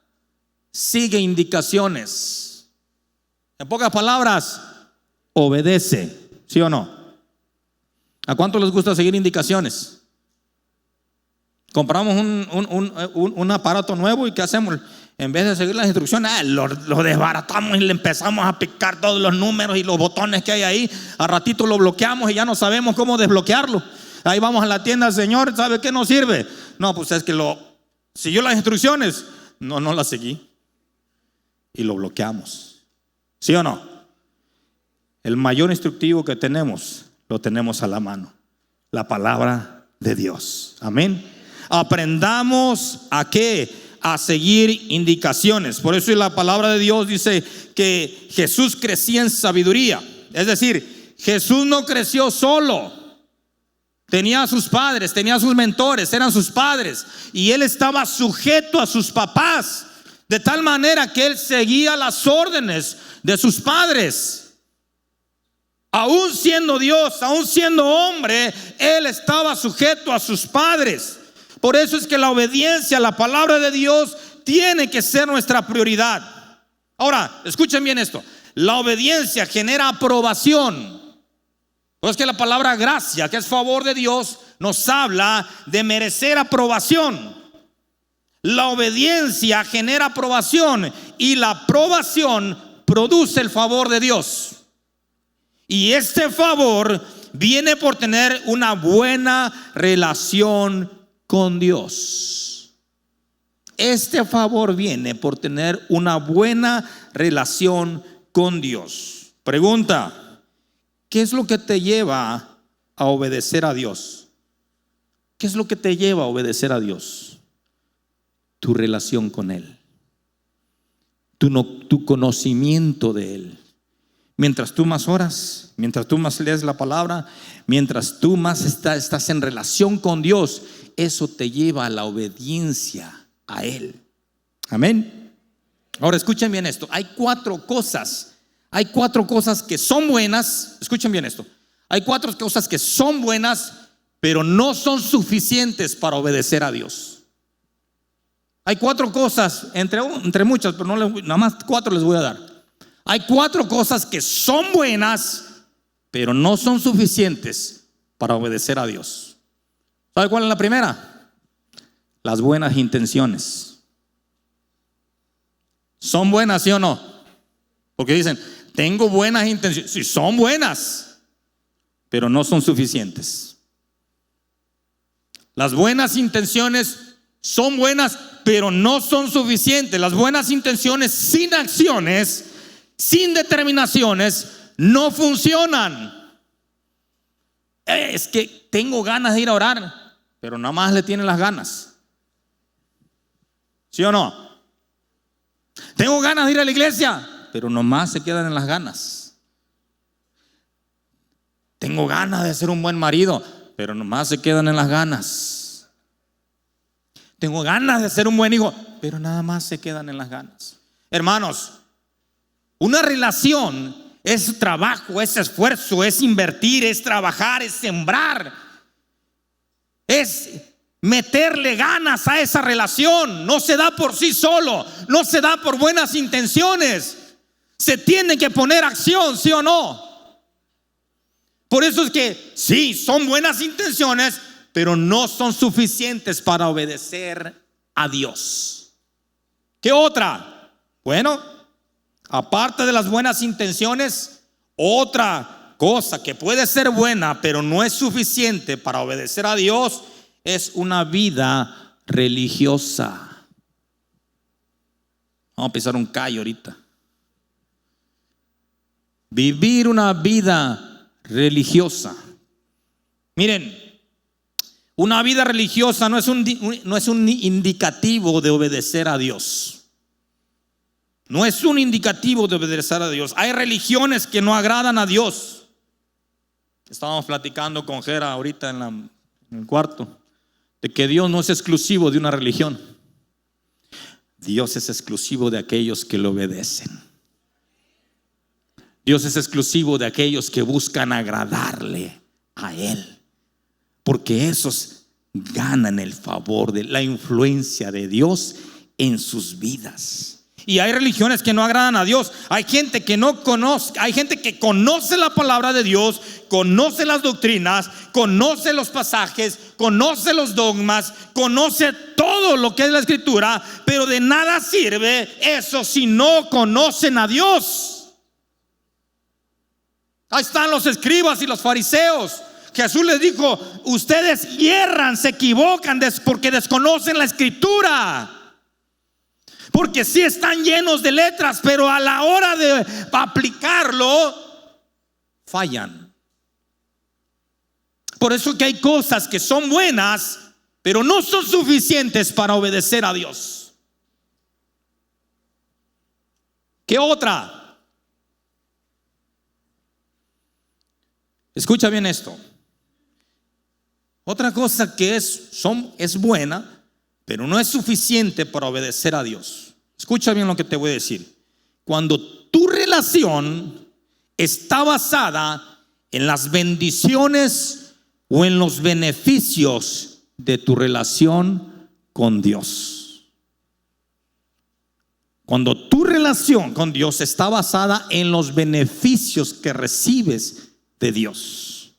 S1: sigue indicaciones. En pocas palabras, obedece. ¿Sí o no? ¿A cuánto les gusta seguir indicaciones? Compramos un aparato nuevo y ¿qué hacemos? En vez de seguir las instrucciones, lo desbaratamos y le empezamos a picar todos los números y los botones que hay ahí. A ratito lo bloqueamos y ya no sabemos cómo desbloquearlo. Ahí vamos a la tienda: Señor, ¿sabe qué nos sirve? No, pues es que siguió las instrucciones. No las seguí. Y lo bloqueamos. ¿Sí o no? El mayor instructivo que tenemos, lo tenemos a la mano: la palabra de Dios. Amén. Aprendamos a ¿qué? A seguir indicaciones. Por eso la palabra de Dios dice que Jesús crecía en sabiduría. Es decir, Jesús no creció solo. Tenía a sus padres, tenía a sus mentores, eran sus padres. Y él estaba sujeto a sus papás, de tal manera que él seguía las órdenes de sus padres. Aún siendo Dios, aún siendo hombre, él estaba sujeto a sus padres. Por eso es que la obediencia a la palabra de Dios tiene que ser nuestra prioridad. Ahora, escuchen bien esto: la obediencia genera aprobación. Pues que la palabra gracia, que es favor de Dios, nos habla de merecer aprobación. La obediencia genera aprobación y la aprobación produce el favor de Dios. Y este favor viene por tener una buena relación con Dios. Este favor viene por tener una buena relación con Dios. Pregunta: ¿qué es lo que te lleva a obedecer a Dios? ¿Qué es lo que te lleva a obedecer a Dios? Tu relación con Él, tu conocimiento de Él. Mientras tú más oras, mientras tú más lees la palabra, mientras tú más estás en relación con Dios, eso te lleva a la obediencia a Él. Amén. Ahora escuchen bien esto: hay cuatro cosas que son buenas. Escuchen bien esto: hay cuatro cosas que son buenas, pero no son suficientes para obedecer a Dios. Hay cuatro cosas, entre muchas, pero nada más cuatro les voy a dar. Hay cuatro cosas que son buenas, pero no son suficientes para obedecer a Dios. ¿Sabe cuál es la primera? las buenas intenciones. ¿Son buenas, sí o no? Porque dicen, tengo buenas intenciones. Sí, son buenas, pero no son suficientes. Las buenas intenciones son buenas, pero no son suficientes. Las buenas intenciones sin acciones, sin determinaciones, no funcionan. Es que tengo ganas de ir a orar, pero nada más le tienen las ganas. ¿Sí o no? Tengo ganas de ir a la iglesia, pero nomás se quedan en las ganas. Tengo ganas de ser un buen marido, pero nomás se quedan en las ganas. Tengo ganas de ser un buen hijo, pero nada más se quedan en las ganas. Hermanos, una relación es trabajo, es esfuerzo, es invertir, es trabajar, es sembrar, es meterle ganas a esa relación. No se da por sí solo, no se da por buenas intenciones. Se tiene que poner acción, ¿sí o no? Por eso es que sí, son buenas intenciones, pero no son suficientes para obedecer a Dios. ¿Qué otra? Bueno, aparte de las buenas intenciones, otra cosa que puede ser buena, pero no es suficiente para obedecer a Dios, es una vida religiosa. Vamos a pisar un callo ahorita. Vivir una vida religiosa. Miren, una vida religiosa no es un indicativo de obedecer a Dios. No es un indicativo de obedecer a Dios. Hay religiones que no agradan a Dios. Estábamos platicando con Jera ahorita en el cuarto, de que Dios no es exclusivo de una religión. Dios es exclusivo de aquellos que le obedecen. Dios es exclusivo de aquellos que buscan agradarle a Él, porque esos ganan el favor de la influencia de Dios en sus vidas. Y hay religiones que no agradan a Dios. Hay gente que no conoce, hay gente que conoce la palabra de Dios, conoce las doctrinas, conoce los pasajes, conoce los dogmas, conoce todo lo que es la escritura, pero de nada sirve eso si no conocen a Dios. Ahí están los escribas y los fariseos. Jesús les dijo: ustedes hierran, se equivocan porque desconocen la escritura. Porque sí están llenos de letras, pero a la hora de aplicarlo fallan. Por eso que hay cosas que son buenas, pero no son suficientes para obedecer a Dios. ¿Qué otra? Escucha bien esto. Otra cosa que es buena, pero no es suficiente para obedecer a Dios. Escucha bien lo que te voy a decir. Cuando tu relación está basada en las bendiciones o en los beneficios de tu relación con Dios. Cuando tu relación con Dios está basada en los beneficios que recibes de Dios.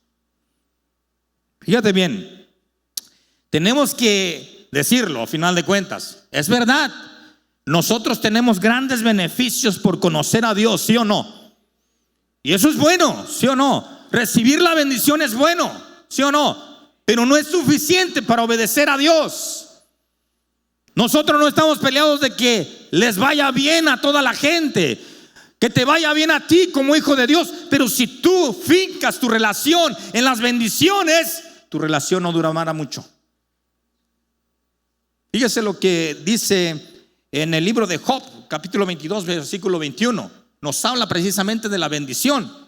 S1: Fíjate bien, tenemos que decirlo a final de cuentas. Es verdad, nosotros tenemos grandes beneficios por conocer a Dios, ¿sí o no? Y eso es bueno, ¿sí o no? Recibir la bendición es bueno, ¿sí o no? Pero no es suficiente para obedecer a Dios. Nosotros no estamos peleados de que les vaya bien a toda la gente, que te vaya bien a ti como hijo de Dios. Pero si tú fincas tu relación en las bendiciones, tu relación no durará mucho. Fíjese lo que dice en el libro de Job, capítulo 22, versículo 21. Nos habla precisamente de la bendición.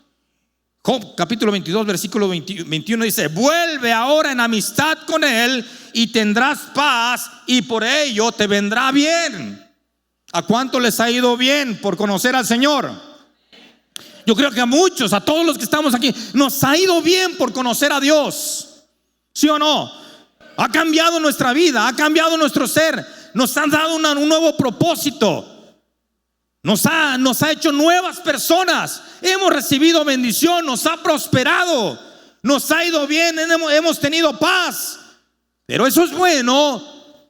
S1: Job, capítulo 22, versículo 21 dice: vuelve ahora en amistad con él y tendrás paz, y por ello te vendrá bien. ¿A cuánto les ha ido bien por conocer al Señor? Yo creo que a muchos, a todos los que estamos aquí, nos ha ido bien por conocer a Dios. ¿Sí o no? Ha cambiado nuestra vida, ha cambiado nuestro ser, nos han dado un nuevo propósito, nos ha hecho nuevas personas, hemos recibido bendición, nos ha prosperado, nos ha ido bien, hemos tenido paz. Pero eso es bueno,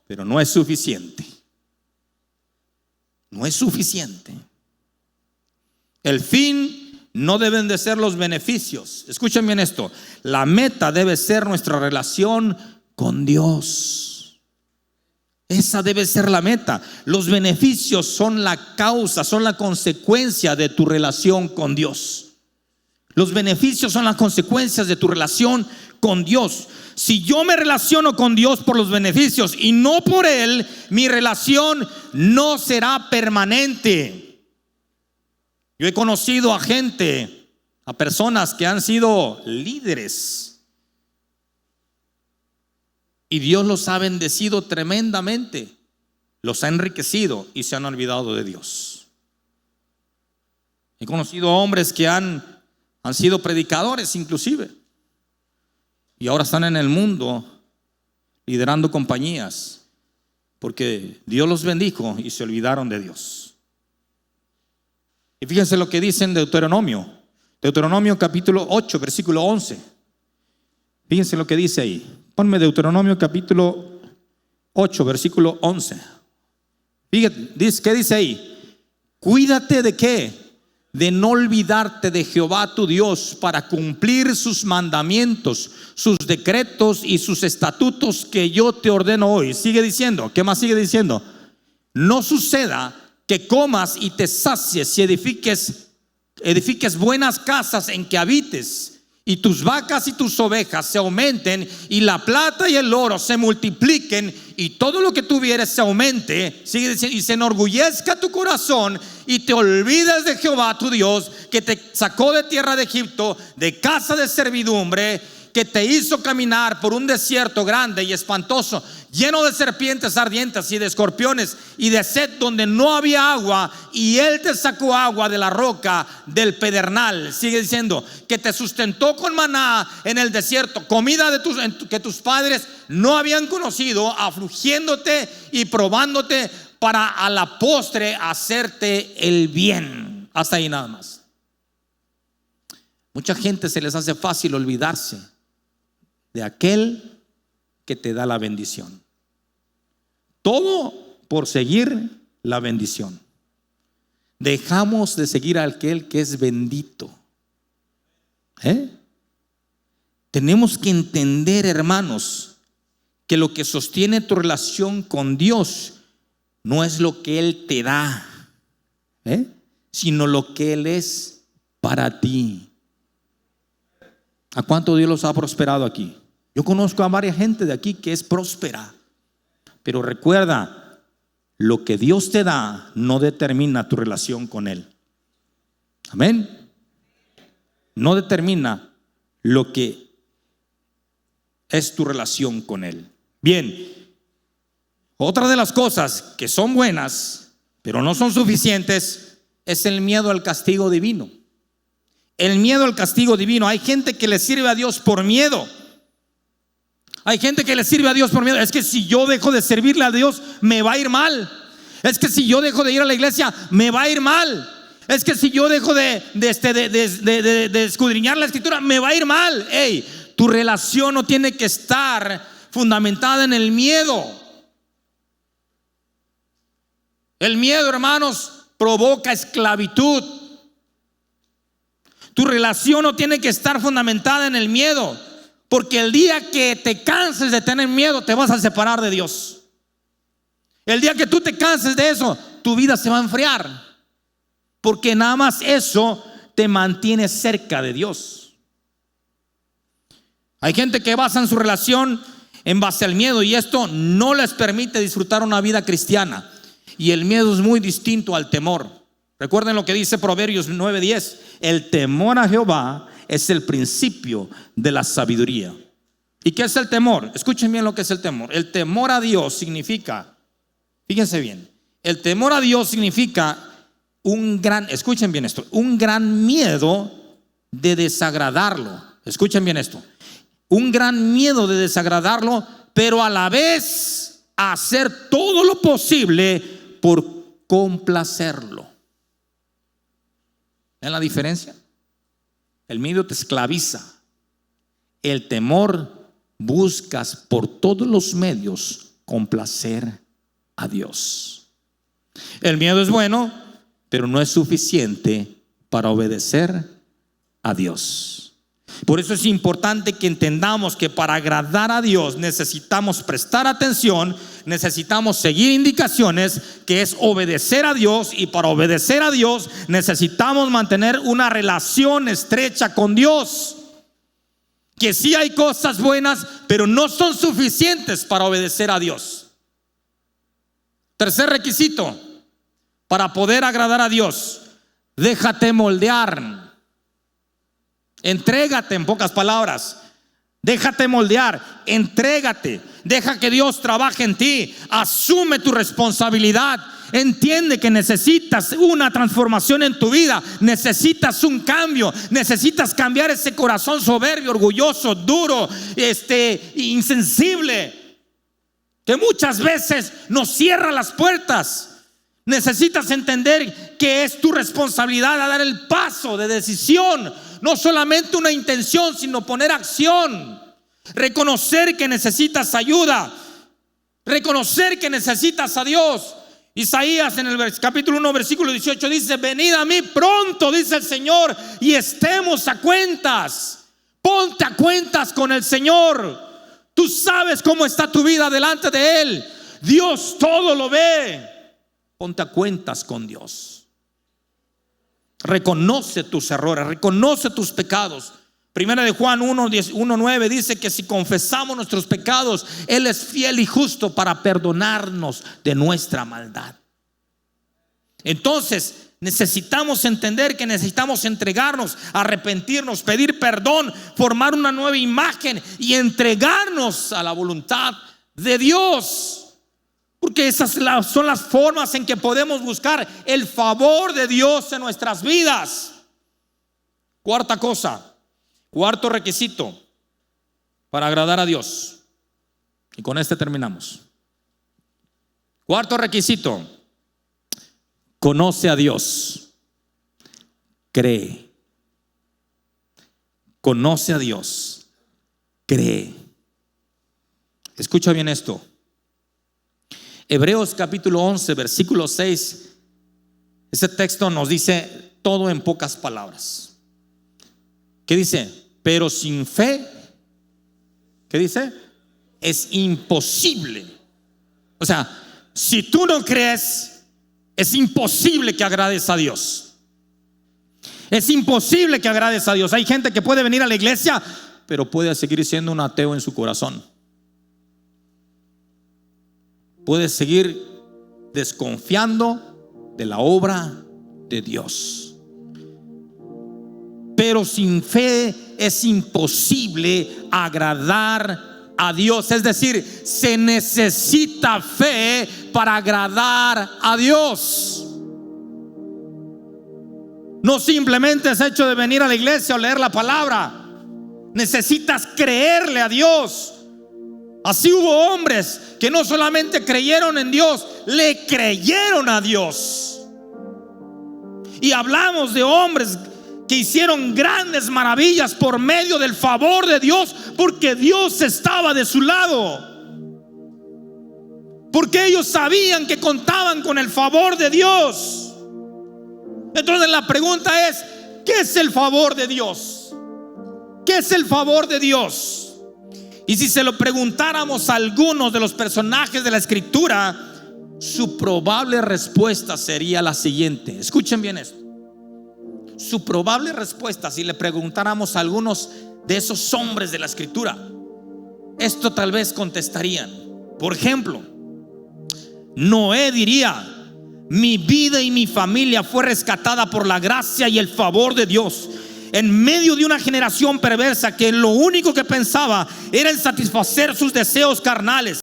S1: pero no es suficiente. No es suficiente. El fin no deben de ser los beneficios. Escuchen bien esto. La meta debe ser nuestra relación con Dios. Esa debe ser la meta. Los beneficios son la causa, son la consecuencia de tu relación con Dios. Los beneficios son las consecuencias de tu relación con Dios. Si yo me relaciono con Dios por los beneficios y no por Él, mi relación no será permanente. Yo he conocido a gente, a personas que han sido líderes, y Dios los ha bendecido tremendamente, los ha enriquecido y se han olvidado de Dios. He conocido hombres que han sido predicadores inclusive, y ahora están en el mundo liderando compañías porque Dios los bendijo y se olvidaron de Dios. Y fíjense lo que dice en Deuteronomio capítulo 8 versículo 11. Fíjense lo que dice ahí. Ponme Deuteronomio capítulo 8 versículo 11. Fíjate, ¿qué dice ahí? Cuídate de qué, de no olvidarte de Jehová tu Dios para cumplir sus mandamientos, sus decretos y sus estatutos que yo te ordeno hoy. Sigue diciendo, ¿qué más sigue diciendo? No suceda que comas y te sacies y edifiques buenas casas en que habites, y tus vacas y tus ovejas se aumenten, y la plata y el oro se multipliquen, y todo lo que tuvieres se aumente. Sigue diciendo, y se enorgullezca tu corazón y te olvides de Jehová tu Dios, que te sacó de tierra de Egipto, de casa de servidumbre, que te hizo caminar por un desierto grande y espantoso, lleno de serpientes ardientes y de escorpiones y de sed donde no había agua, y Él te sacó agua de la roca del pedernal. Sigue diciendo, que te sustentó con maná en el desierto, comida que tus padres no habían conocido, afligiéndote y probándote para a la postre hacerte el bien. Hasta ahí nada más. Mucha gente se les hace fácil olvidarse de aquel que te da la bendición. Todo por seguir la bendición. Dejamos de seguir a aquel que es bendito. Tenemos que entender, hermanos, que lo que sostiene tu relación con Dios no es lo que Él te da, sino lo que Él es para ti. ¿A cuánto Dios los ha prosperado aquí? Yo conozco a varias gente de aquí que es próspera, pero recuerda, lo que Dios te da no determina tu relación con Él. Amén. No determina lo que es tu relación con Él. Bien, otra de las cosas que son buenas, pero no son suficientes, es el miedo al castigo divino. El miedo al castigo divino. Hay gente que le sirve a Dios por miedo. Hay gente que le sirve a Dios por miedo. Es que si yo dejo de servirle a Dios, me va a ir mal. Es que si yo dejo de ir a la iglesia, me va a ir mal. Es que si yo dejo de escudriñar la escritura, me va a ir mal. Hey, tu relación no tiene que estar fundamentada en el miedo. El miedo, hermanos, provoca esclavitud. Tu relación no tiene que estar fundamentada en el miedo, porque el día que te canses de tener miedo, te vas a separar de Dios. El día que tú te canses de eso, tu vida se va a enfriar, porque nada más eso te mantiene cerca de Dios. Hay gente que basa en su relación en base al miedo, y esto no les permite disfrutar una vida cristiana. Y el miedo es muy distinto al temor. Recuerden lo que dice Proverbios 9:10. El temor a Jehová es el principio de la sabiduría. ¿Y qué es el temor? Escuchen bien lo que es el temor. El temor a Dios significa, fíjense bien, el temor a Dios significa escuchen bien esto, un gran miedo de desagradarlo. Escuchen bien esto. Un gran miedo de desagradarlo, pero a la vez hacer todo lo posible por complacerlo. ¿Ven la diferencia? El miedo te esclaviza. El temor buscas por todos los medios complacer a Dios. El miedo es bueno, pero no es suficiente para obedecer a Dios. Por eso es importante que entendamos que para agradar a Dios necesitamos prestar atención, necesitamos seguir indicaciones, que es obedecer a Dios, y para obedecer a Dios necesitamos mantener una relación estrecha con Dios. Que sí hay cosas buenas, pero no son suficientes para obedecer a Dios. Tercer requisito para poder agradar a Dios: déjate moldear. Entrégate, en pocas palabras. Déjate moldear, entrégate, deja que Dios trabaje en ti, asume tu responsabilidad, entiende que necesitas una transformación en tu vida, necesitas un cambio, necesitas cambiar ese corazón soberbio, orgulloso, duro, insensible, que muchas veces nos cierra las puertas. Necesitas entender que es tu responsabilidad a dar el paso de decisión, no solamente una intención, sino poner acción. Reconocer que necesitas ayuda, reconocer que necesitas a Dios. Isaías en el capítulo 1 versículo 18 dice: venid a mí pronto, dice el Señor, y estemos a cuentas. Ponte a cuentas con el Señor. Tú sabes cómo está tu vida delante de Él. Dios todo lo ve. Ponte a cuentas con Dios. Reconoce tus errores, reconoce tus pecados. Primera de Juan 1:9 dice que si confesamos nuestros pecados, Él es fiel y justo para perdonarnos de nuestra maldad. Entonces necesitamos entender que necesitamos entregarnos, arrepentirnos, pedir perdón, formar una nueva imagen y entregarnos a la voluntad de Dios. Porque esas son las formas en que podemos buscar el favor de Dios en nuestras vidas. Cuarta cosa, cuarto requisito para agradar a Dios. Y con este terminamos. Cuarto requisito: conoce a Dios, cree. Conoce a Dios, cree. Escucha bien esto. Hebreos capítulo 11 versículo 6. Ese texto nos dice todo en pocas palabras. ¿Qué dice? Pero sin fe, ¿qué dice? Es imposible. O sea, si tú no crees, es imposible que agrades a Dios. Es imposible que agrades a Dios. Hay gente que puede venir a la iglesia, pero puede seguir siendo un ateo en su corazón. Puede seguir desconfiando de la obra de Dios. Pero sin fe es imposible agradar a Dios. Es decir, se necesita fe para agradar a Dios. No simplemente es hecho de venir a la iglesia o leer la palabra. Necesitas creerle a Dios. Así hubo hombres que no solamente creyeron en Dios, le creyeron a Dios. Y hablamos de hombres que hicieron grandes maravillas por medio del favor de Dios, porque Dios estaba de su lado. Porque ellos sabían que contaban con el favor de Dios. Entonces la pregunta es: ¿qué es el favor de Dios? ¿Qué es el favor de Dios? Y si se lo preguntáramos a algunos de los personajes de la Escritura, su probable respuesta sería la siguiente. Escuchen bien esto. Su probable respuesta, si le preguntáramos a algunos de esos hombres de la Escritura, esto tal vez contestarían. Por ejemplo, Noé diría: mi vida y mi familia fue rescatada por la gracia y el favor de Dios en medio de una generación perversa que lo único que pensaba era en satisfacer sus deseos carnales.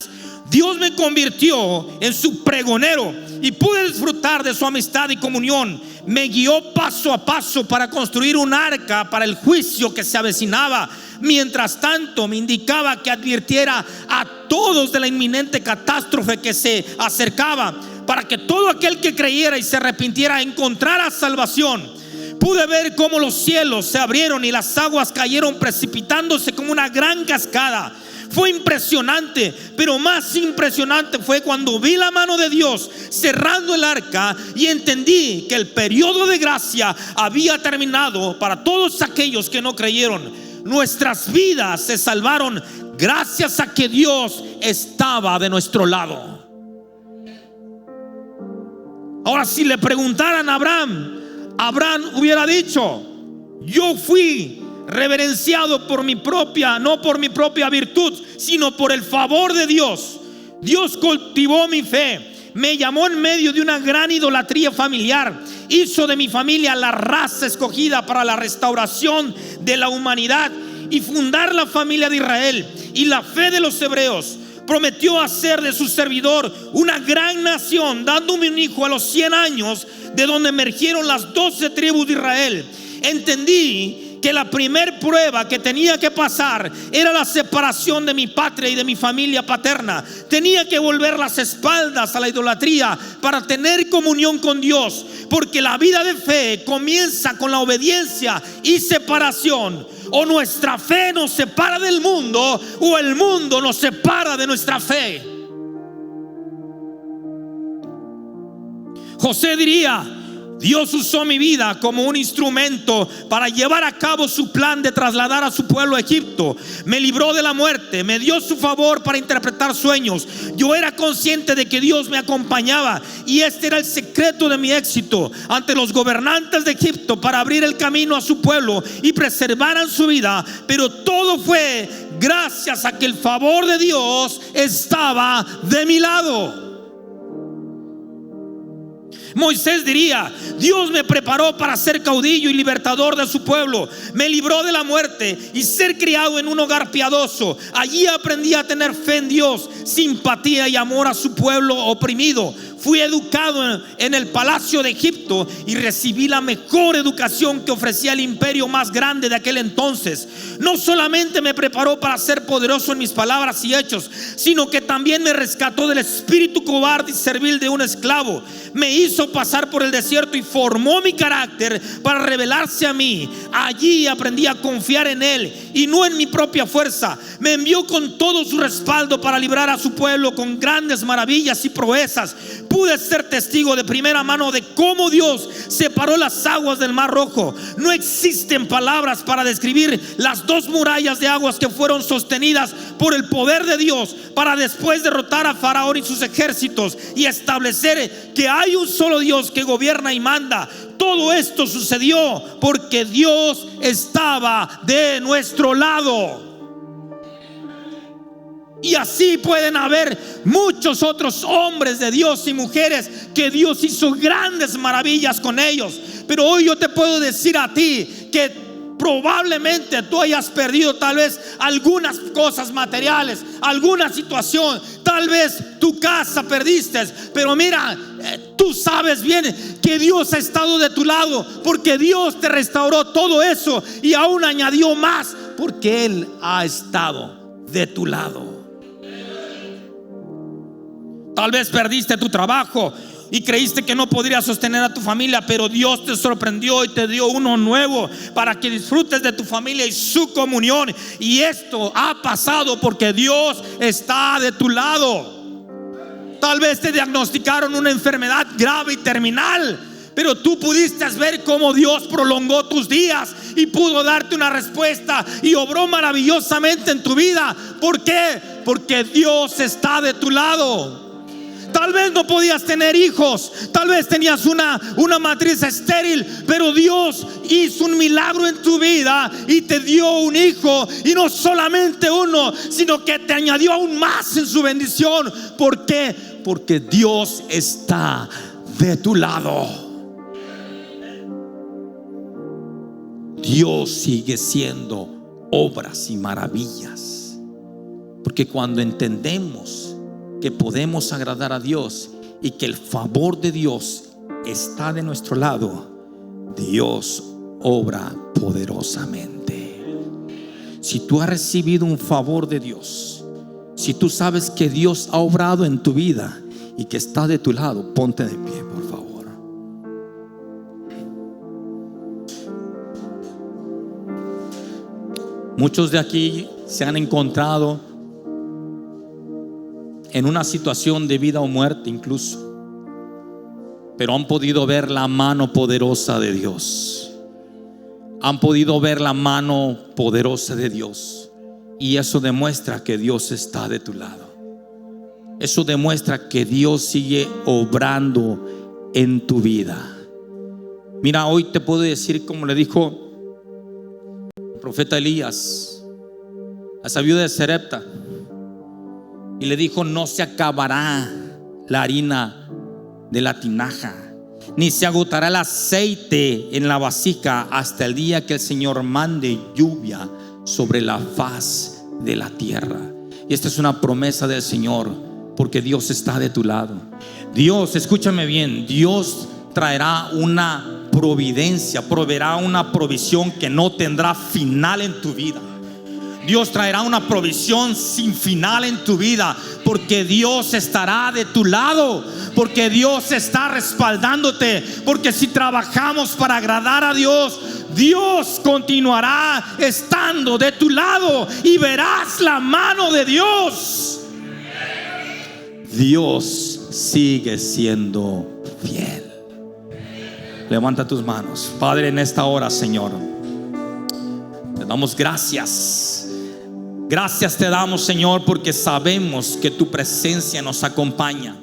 S1: Dios me convirtió en su pregonero y pude disfrutar de su amistad y comunión. Me guió paso a paso para construir un arca para el juicio que se avecinaba. Mientras tanto me indicaba que advirtiera a todos de la inminente catástrofe que se acercaba, para que todo aquel que creyera y se arrepintiera encontrara salvación. Pude ver cómo los cielos se abrieron y las aguas cayeron precipitándose como una gran cascada.
S2: Fue impresionante, pero más impresionante fue cuando vi la mano de Dios cerrando el arca y entendí que el periodo de gracia había terminado para todos aquellos que no creyeron. Nuestras vidas se salvaron gracias a que Dios estaba de nuestro lado. Ahora, si le preguntaran a Abraham, Abraham hubiera dicho: yo fui reverenciado por mi propia, no por mi propia virtud, sino por el favor de Dios. Dios cultivó mi fe, me llamó en medio de una gran idolatría familiar, hizo de mi familia la raza escogida para la restauración de la humanidad y fundar la familia de Israel y la fe de los hebreos. Prometió hacer de su servidor una gran nación, dándome un hijo a los 100 años, de donde emergieron las 12 tribus de Israel. Entendí que la primer prueba que tenía que pasar era la separación de mi patria y de mi familia paterna. Tenía que volver las espaldas a la idolatría para tener comunión con Dios, porque la vida de fe comienza con la obediencia y separación. O nuestra fe nos separa del mundo, o el mundo nos separa de nuestra fe. José diría: Dios usó mi vida como un instrumento para llevar a cabo su plan de trasladar a su pueblo a Egipto. Me libró de la muerte, me dio su favor para interpretar sueños. Yo era consciente de que Dios me acompañaba, y este era el secreto de mi éxito ante los gobernantes de Egipto, para abrir el camino a su pueblo y preservaran su vida. Pero todo fue gracias a que el favor de Dios estaba de mi lado. Moisés diría: Dios me preparó para ser caudillo y libertador de su pueblo. Me libró de la muerte y ser criado en un hogar piadoso. Allí aprendí a tener fe en Dios, simpatía y amor a su pueblo oprimido. Fui educado en el palacio de Egipto y recibí la mejor educación que ofrecía el imperio más grande de aquel entonces. No solamente me preparó para ser poderoso en mis palabras y hechos, sino que también me rescató del espíritu cobarde y servil de un esclavo. Me hizo pasar por el desierto y formó mi carácter para revelarse a mí. Allí aprendí a confiar en Él y no en mi propia fuerza. Me envió con todo su respaldo para librar a su pueblo con grandes maravillas y proezas. Pude ser testigo de primera mano de cómo Dios separó las aguas del Mar Rojo. No existen palabras para describir las 2 murallas de aguas que fueron sostenidas por el poder de Dios para después derrotar a Faraón y sus ejércitos y establecer que hay un solo Dios que gobierna y manda. Todo esto sucedió porque Dios estaba de nuestro lado. Y así pueden haber muchos otros hombres de Dios y mujeres que Dios hizo grandes maravillas con ellos. Pero hoy yo te puedo decir a ti que probablemente tú hayas perdido tal vez algunas cosas materiales, alguna situación, tal vez tu casa perdiste. Pero mira, tú sabes bien que Dios ha estado de tu lado, porque Dios te restauró todo eso y aún añadió más, porque Él ha estado de tu lado. Tal vez perdiste tu trabajo y creíste que no podrías sostener a tu familia, pero Dios te sorprendió y te dio uno nuevo para que disfrutes de tu familia y su comunión. Y esto ha pasado porque Dios está de tu lado. Tal vez te diagnosticaron una enfermedad grave y terminal, pero tú pudiste ver cómo Dios prolongó tus días y pudo darte una respuesta y obró maravillosamente en tu vida. ¿Por qué? Porque Dios está de tu lado. Tal vez no podías tener hijos, tal vez tenías una matriz estéril, pero Dios hizo un milagro en tu vida y te dio un hijo, y no solamente uno, sino que te añadió aún más en su bendición. ¿Por qué? Porque Dios está de tu lado. Dios sigue siendo obras y maravillas, porque cuando entendemos que podemos agradar a Dios y que el favor de Dios está de nuestro lado, Dios obra poderosamente. Si tú has recibido un favor de Dios, si tú sabes que Dios ha obrado en tu vida y que está de tu lado, ponte de pie, por favor. Muchos de aquí se han encontrado
S1: en una situación de vida o muerte incluso, pero han podido ver la mano poderosa de Dios. Han podido ver la mano poderosa de Dios. Y eso demuestra que Dios está de tu lado. Eso demuestra que Dios sigue obrando en tu vida. Mira, hoy te puedo decir, como le dijo el profeta Elías a esa viuda de Sarepta, y le dijo: no se acabará la harina de la tinaja, ni se agotará el aceite en la vasija hasta el día que el Señor mande lluvia sobre la faz de la tierra. Y esta es una promesa del Señor, porque Dios está de tu lado. Dios, escúchame bien, Dios traerá una providencia, proveerá una provisión que no tendrá final en tu vida. Dios traerá una provisión sin final en tu vida, porque Dios estará de tu lado, porque Dios está respaldándote, porque si trabajamos para agradar a Dios, Dios continuará estando de tu lado y verás la mano de Dios. Dios sigue siendo fiel. Levanta tus manos. Padre, en esta hora, Señor, te damos gracias. Gracias te damos, Señor, porque sabemos que tu presencia nos acompaña.